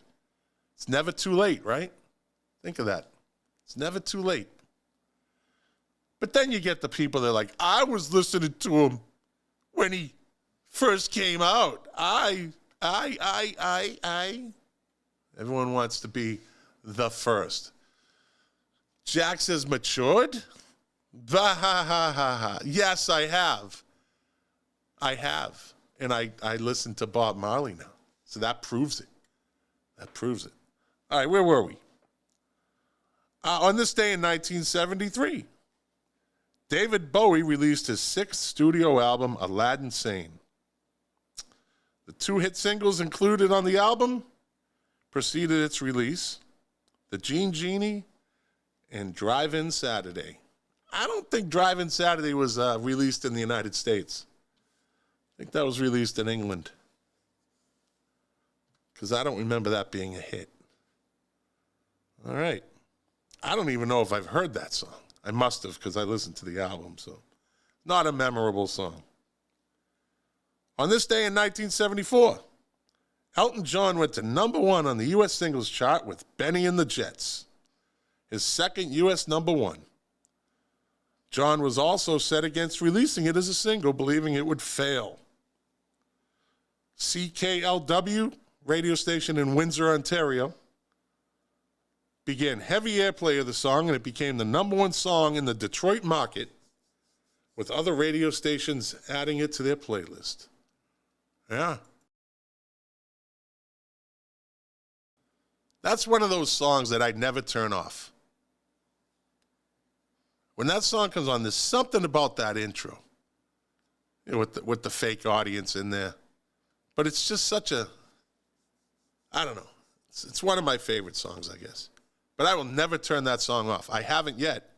It's never too late, right? Think of that. It's never too late. But then you get the people that are like, I was listening to him when he first came out. Everyone wants to be the first. Jack says, matured? Bah, ha, ha, ha, ha. Yes, I have. I have. And I listen to Bob Marley now. So that proves it. That proves it. All right, where were we? On this day in 1973, David Bowie released his 6th studio album, Aladdin Sane. The 2 hit singles included on the album preceded its release, The Gene Genie and Drive-In Saturday. I don't think Drive-In Saturday was released in the United States. I think that was released in England, because I don't remember that being a hit. All right. I don't even know if I've heard that song. I must have, because I listened to the album, so not a memorable song. On this day in 1974, Elton John went to number 1 on the U.S. singles chart with Benny and the Jets, his 2nd U.S. number 1. John was also set against releasing it as a single, believing it would fail. CKLW radio station in Windsor, Ontario, began heavy airplay of the song, and it became the #1 song in the Detroit market, with other radio stations adding it to their playlist. Yeah. That's one of those songs that I'd never turn off. When that song comes on, there's something about that intro, you know, with the fake audience in there. But it's just such a, I don't know. It's one of my favorite songs, I guess. But I will never turn that song off. I haven't yet.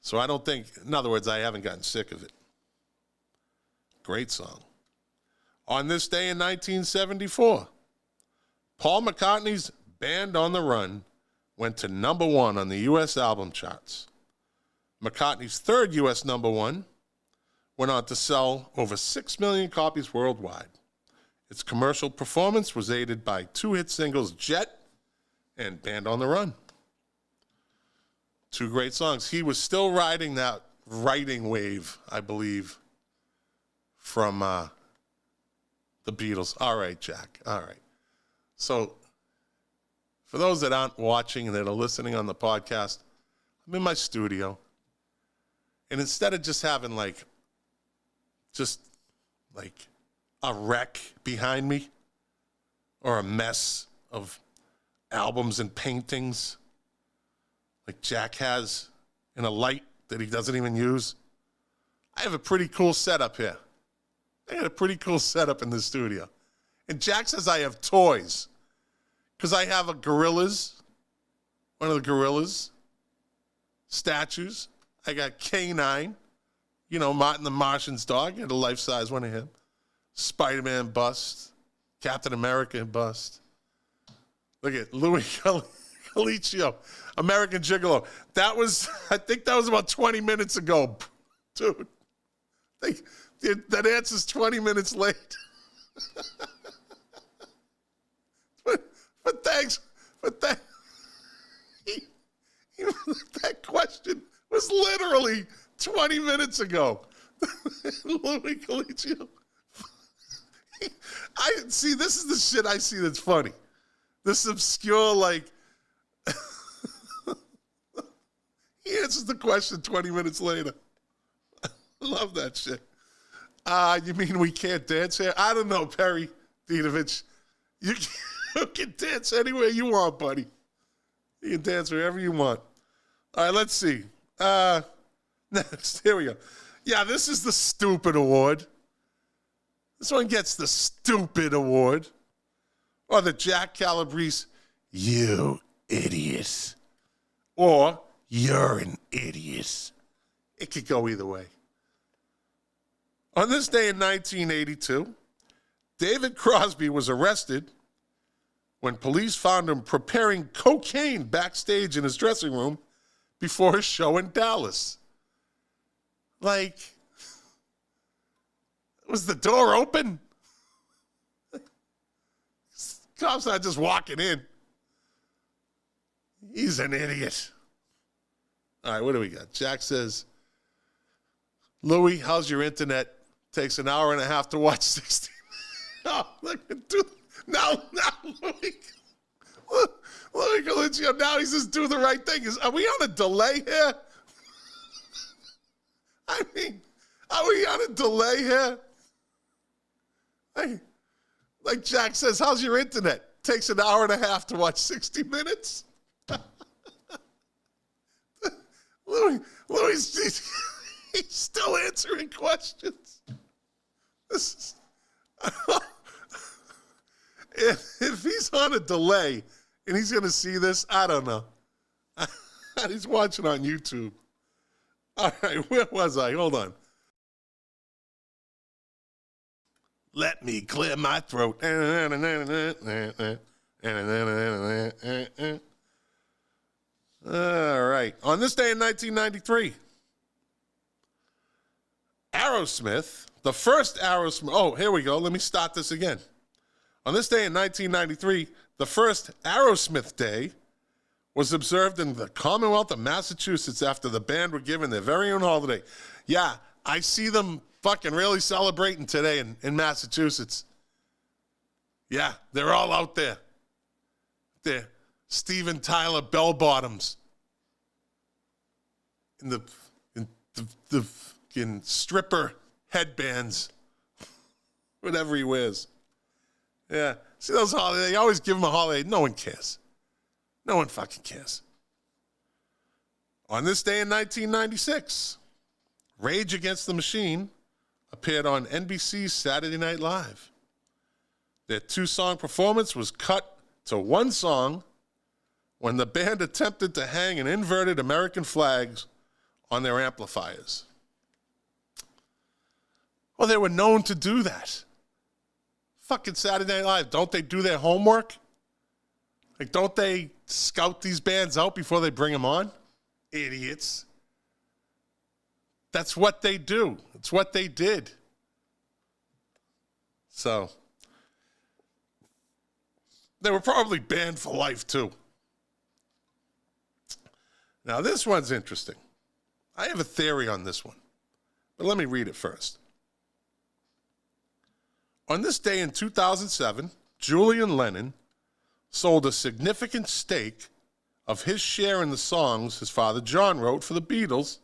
So I don't think, in other words, I haven't gotten sick of it. Great song. On this day in 1974, Paul McCartney's Band on the Run went to #1 on the U.S. album charts. McCartney's third U.S. #1 went on to sell over 6 million copies worldwide. Its commercial performance was aided by 2 hit singles, Jet and Band on the Run. 2 great songs. He was still riding that writing wave, I believe, from the Beatles. All right, Jack. All right. So for those that aren't watching and that are listening on the podcast, I'm in my studio. And instead of just having like a wreck behind me or a mess of albums and paintings like Jack has in a light that he doesn't even use, I have a pretty cool setup here. I got a pretty cool setup in the studio. And Jack says I have toys because I have a gorillas, one of the gorillas statues. I got K9, you know, Martin the Martian's dog. I had a life-size one of him. Spider-Man bust. Captain America bust. Look at Louis Colicchio, American Gigolo. That was, I think that was about 20 minutes ago. Dude, that answer's 20 minutes late. but thanks. But that question was literally 20 minutes ago. Louis Colicchio. I see, this is the shit I see that's funny. This obscure, like, he answers the question 20 minutes later. I love that shit. You mean we can't dance here? I don't know, Perry Dinovich. You can dance anywhere you want, buddy. You can dance wherever you want. All right, let's see. Next, here we go. Yeah, this is the stupid award. This one gets the stupid award. Or the Jack Calabrese, you idiot. Or you're an idiot. It could go either way. On this day in 1982, David Crosby was arrested when police found him preparing cocaine backstage in his dressing room before his show in Dallas. Like, was the door open? Cops not just walking in. He's an idiot. All right, what do we got? Jack says, Louis, how's your internet? Takes an hour and a half to watch 60. Oh, look at now, Louis Colicchio, now he's just doing the right thing. Are we on a delay here? I mean, are we on a delay here? Like Jack says, how's your internet? Takes an hour and a half to watch 60 minutes? Louis, he's still answering questions. This is, if he's on a delay and he's going to see this, I don't know. He's watching on YouTube. All right, where was I? Hold on. Let me clear my throat. All right. On this day in 1993, Aerosmith, the first Aerosmith. Oh, here we go. Let me start this again. On this day in 1993, the first Aerosmith Day was observed in the Commonwealth of Massachusetts after the band were given their very own holiday. Yeah, I see them fucking really celebrating today in Massachusetts. Yeah, they're all out there. They're Steven Tyler bell-bottoms. In the stripper headbands. Whatever he wears. Yeah. See those holidays? They always give him a holiday. No one cares. No one fucking cares. On this day in 1996, Rage Against the Machine appeared on NBC's Saturday Night Live. Their 2-song performance was cut to one song when the band attempted to hang an inverted American flag on their amplifiers. Well, they were known to do that. Fucking Saturday Night Live, don't they do their homework? Like, don't they scout these bands out before they bring them on? Idiots. That's what they do. It's what they did. So, they were probably banned for life, too. Now, this one's interesting. I have a theory on this one, but let me read it first. On this day in 2007, Julian Lennon sold a significant stake of his share in the songs his father John wrote for the Beatles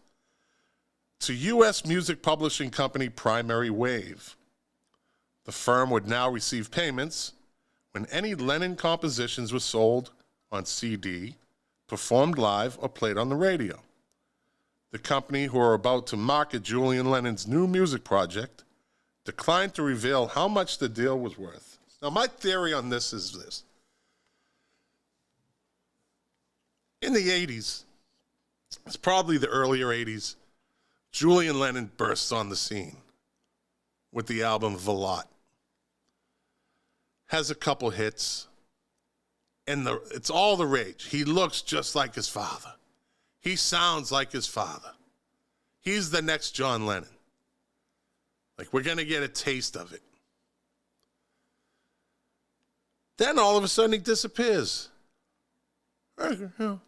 to U.S. music publishing company Primary Wave. The firm would now receive payments when any Lennon compositions were sold on CD, performed live, or played on the radio. The company, who are about to market Julian Lennon's new music project, declined to reveal how much the deal was worth. Now, my theory on this is this. In the 80s, it's probably the earlier 80s, Julian Lennon bursts on the scene with the album Velout. Has a couple hits, and it's all the rage. He looks just like his father. He sounds like his father. He's the next John Lennon. Like, we're going to get a taste of it. Then all of a sudden he disappears.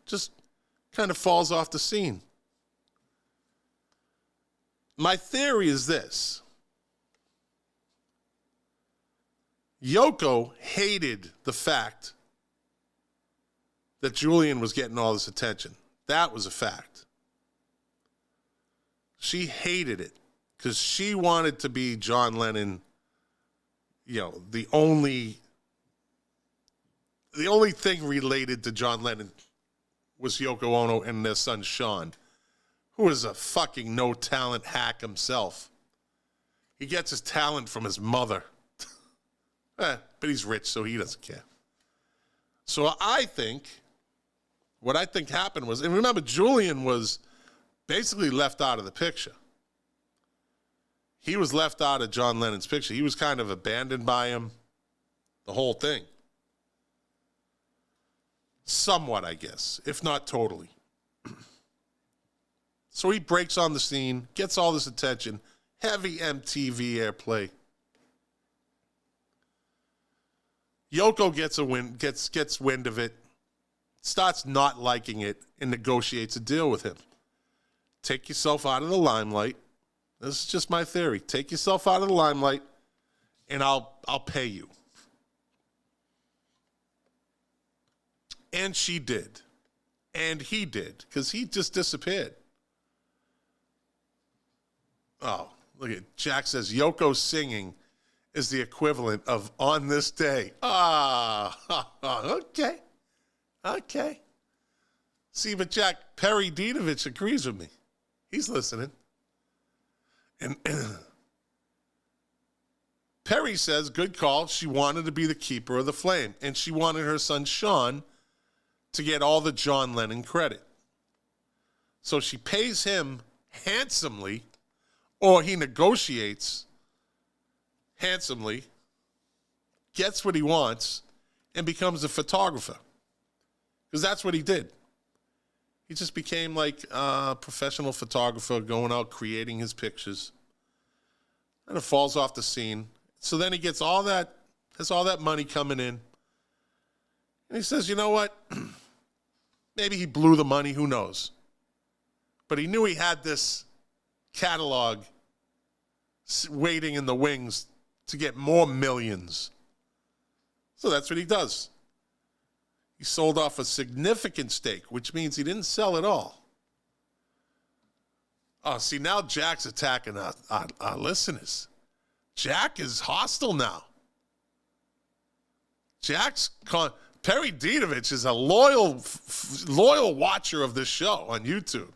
Just kind of falls off the scene. My theory is this. Yoko hated the fact that Julian was getting all this attention. That was a fact. She hated it because she wanted to be John Lennon, the only thing related to John Lennon was Yoko Ono and their son Sean, who is a fucking no-talent hack himself. He gets his talent from his mother. But he's rich, so he doesn't care. So what I think happened was, and remember, Julian was basically left out of the picture. He was left out of John Lennon's picture. He was kind of abandoned by him, the whole thing. Somewhat, I guess, if not totally. So he breaks on the scene, gets all this attention, heavy MTV airplay. Yoko gets wind of it, starts not liking it, and negotiates a deal with him. Take yourself out of the limelight. This is just my theory. Take yourself out of the limelight, and I'll pay you. And she did. And he did, because he just disappeared. Oh, look at Jack says Yoko singing is the equivalent of On This Day. Okay. See, but Jack, Perry Dinovich agrees with me. He's listening. And Perry says, good call. She wanted to be the keeper of the flame. And she wanted her son Sean to get all the John Lennon credit. So she pays him handsomely, or he negotiates handsomely, gets what he wants, and becomes a photographer. Because that's what he did. He just became like a professional photographer, going out creating his pictures. And it falls off the scene. So then he gets has all that money coming in. And he says, you know what? Maybe he blew the money, who knows? But he knew he had this catalog waiting in the wings to get more millions. So that's what he does. He sold off a significant stake, which means he didn't sell it all. Oh, see, now Jack's attacking our listeners. Jack is hostile now. Perry Dietovich is a loyal watcher of this show on YouTube.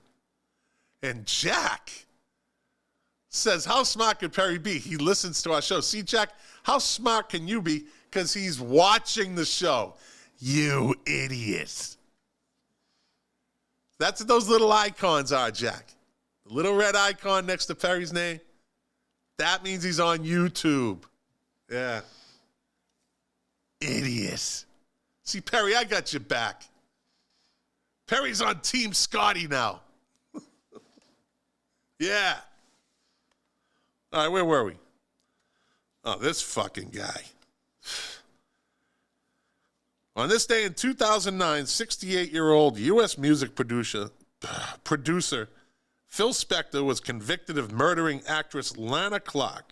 And Jack says, how smart could Perry be? He listens to our show. See, Jack, how smart can you be? Because he's watching the show. You idiot. That's what those little icons are, Jack. The little red icon next to Perry's name, that means he's on YouTube. Yeah. Idiot. See, Perry, I got your back. Perry's on Team Scotty now. Yeah. All right, where were we? Oh, this fucking guy. On this day in 2009, 68-year-old U.S. music producer Phil Spector was convicted of murdering actress Lana Clark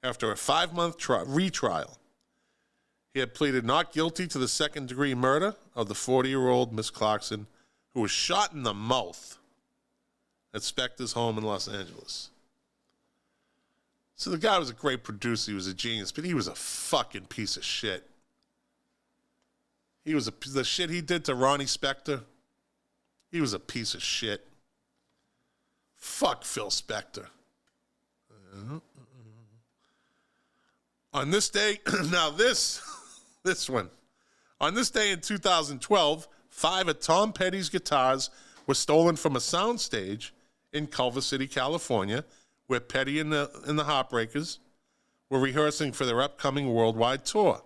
after a 5-month retrial. He had pleaded not guilty to the second-degree murder of the 40-year-old Miss Clarkson, who was shot in the mouth at Spector's home in Los Angeles. So the guy was a great producer. He was a genius, but he was a fucking piece of shit. The shit he did to Ronnie Spector, he was a piece of shit. Fuck Phil Spector. On this day, now this one. On this day in 2012, 5 of Tom Petty's guitars were stolen from a soundstage in Culver City, California, where Petty and the Heartbreakers were rehearsing for their upcoming worldwide tour.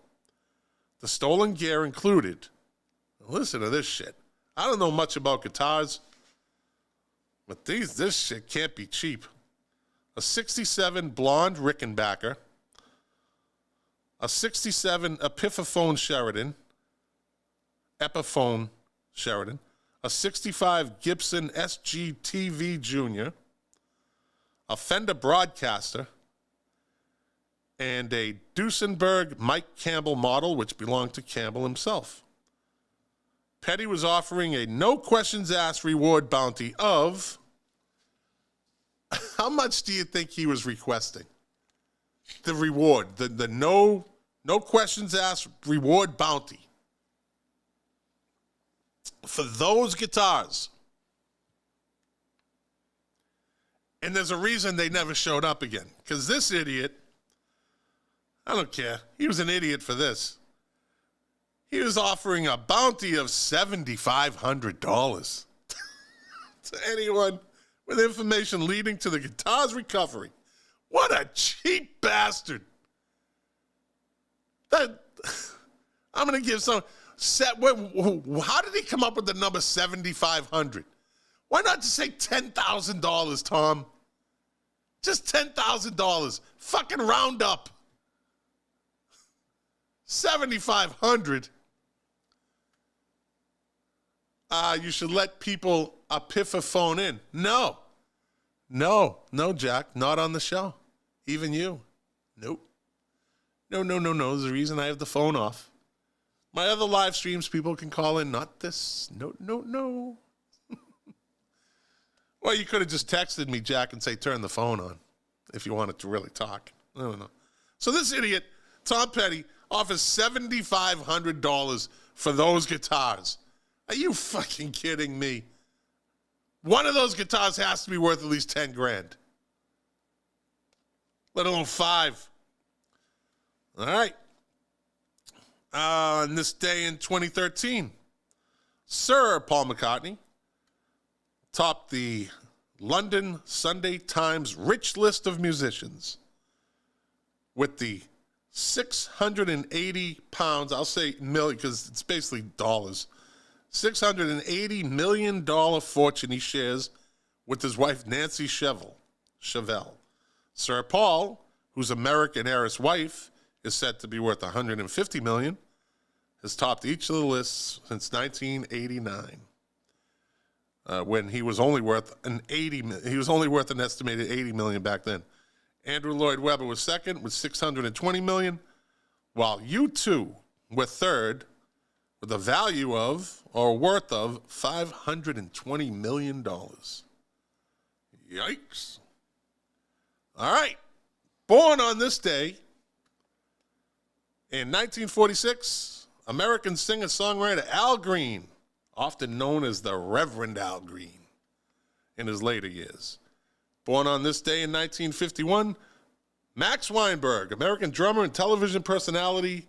The stolen gear included, listen to this shit. I don't know much about guitars, but this shit can't be cheap. A 67 blonde Rickenbacker, a 67 Epiphone Sheridan, a 65 Gibson SG-TV Junior, a Fender Broadcaster, and a Duesenberg Mike Campbell model, which belonged to Campbell himself. Petty was offering a no-questions-asked reward bounty of... How much do you think he was requesting? The reward, the no-questions-asked reward bounty for those guitars. And there's a reason they never showed up again. Because this idiot... I don't care. He was an idiot for this. He was offering a bounty of $7,500 to anyone with information leading to the guitar's recovery. What a cheap bastard. I'm going to give some... How did he come up with the number 7,500? Why not just say $10,000, Tom? Just $10,000. Fucking round up. 7,500. You should let people Epiphone in. No, Jack, not on the show. Even you. Nope. No. There's a reason I have the phone off. My other live streams, people can call in. Not this. No. Well, you could have just texted me, Jack, and say, turn the phone on if you wanted to really talk. I don't know. So this idiot, Tom Petty, offers $7,500 for those guitars. Are you fucking kidding me? One of those guitars has to be worth at least 10 grand. Let alone 5. All right. On this day in 2013, Sir Paul McCartney topped the London Sunday Times rich list of musicians with the 680 pounds, I'll say million because it's basically dollars, $680 million fortune he shares with his wife Nancy Chevelle. Sir Paul, whose American heiress wife is said to be worth $150 million, has topped each of the lists since 1989. When he was only worth an estimated $80 million back then. Andrew Lloyd Webber was second with $620 million, while U2 were third with a value of, or worth of, $520 million. Yikes. All right. Born on this day in 1946, American singer-songwriter Al Green, often known as the Reverend Al Green in his later years. Born on this day in 1951, Max Weinberg, American drummer and television personality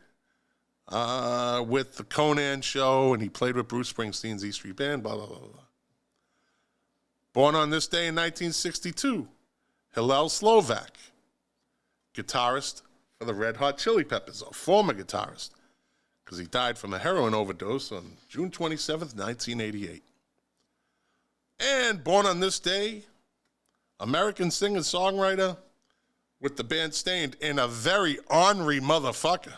with the Conan show, and he played with Bruce Springsteen's E Street Band, blah, blah, blah, blah. Born on this day in 1962, Hillel Slovak, guitarist for the Red Hot Chili Peppers, a former guitarist, because he died from a heroin overdose on June 27th, 1988. And born on this day, American singer-songwriter with the band Stained, and a very ornery motherfucker.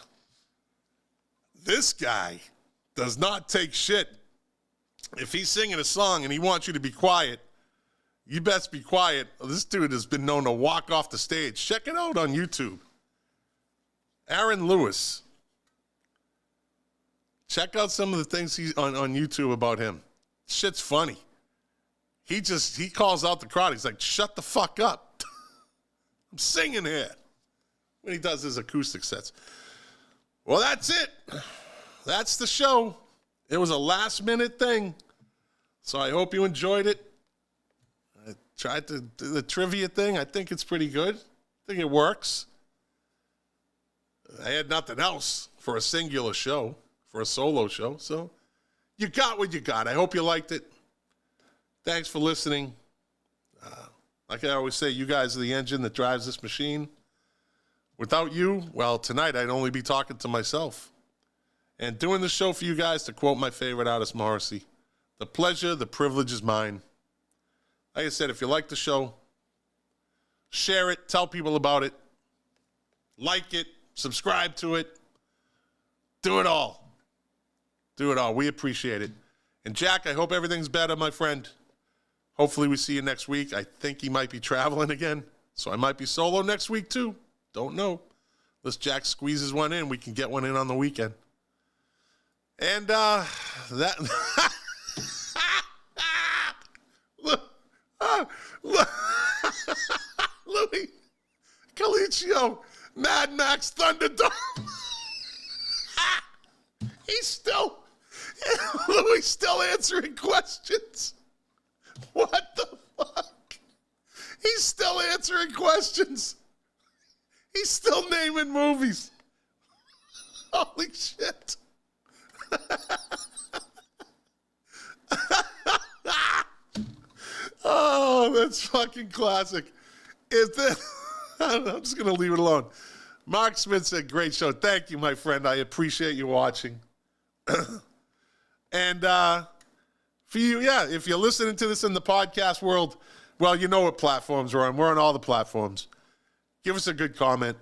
This guy does not take shit. If he's singing a song and he wants you to be quiet, you best be quiet. This dude has been known to walk off the stage. Check it out on YouTube. Aaron Lewis. Check out some of the things he's on YouTube about him. Shit's funny. He calls out the crowd. He's like, shut the fuck up. I'm singing here. When he does his acoustic sets. Well, that's it. That's the show. It was a last-minute thing. So I hope you enjoyed it. I tried to do the trivia thing. I think it's pretty good. I think it works. I had nothing else for a singular show, for a solo show. So you got what you got. I hope you liked it. Thanks for listening. Like I always say, you guys are the engine that drives this machine. Without you, well, tonight I'd only be talking to myself. And doing the show for you guys, to quote my favorite artist, Morrissey, the pleasure, the privilege is mine. Like I said, if you like the show, share it, tell people about it, like it, subscribe to it, do it all. Do it all. We appreciate it. And Jack, I hope everything's better, my friend. Hopefully we see you next week. I think he might be traveling again, so I might be solo next week too. Don't know. Unless Jack squeezes one in, we can get one in on the weekend. And that... Louis Calicio, Mad Max Thunderdome. Louis still answering questions. What the fuck? He's still answering questions. He's still naming movies. Holy shit. Oh, that's fucking classic. I'm just going to leave it alone. Mark Smith said, great show. Thank you, my friend. I appreciate you watching. And for you, yeah, if you're listening to this in the podcast world, well, you know what platforms we're on. We're on all the platforms. Give us a good comment.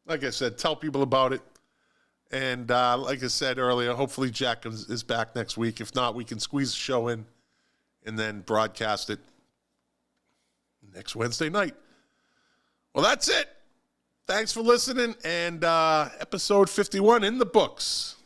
Like I said, tell people about it. And like I said earlier, hopefully Jack is back next week. If not, we can squeeze the show in and then broadcast it next Wednesday night. Well, that's it. Thanks for listening. And episode 51 in the books.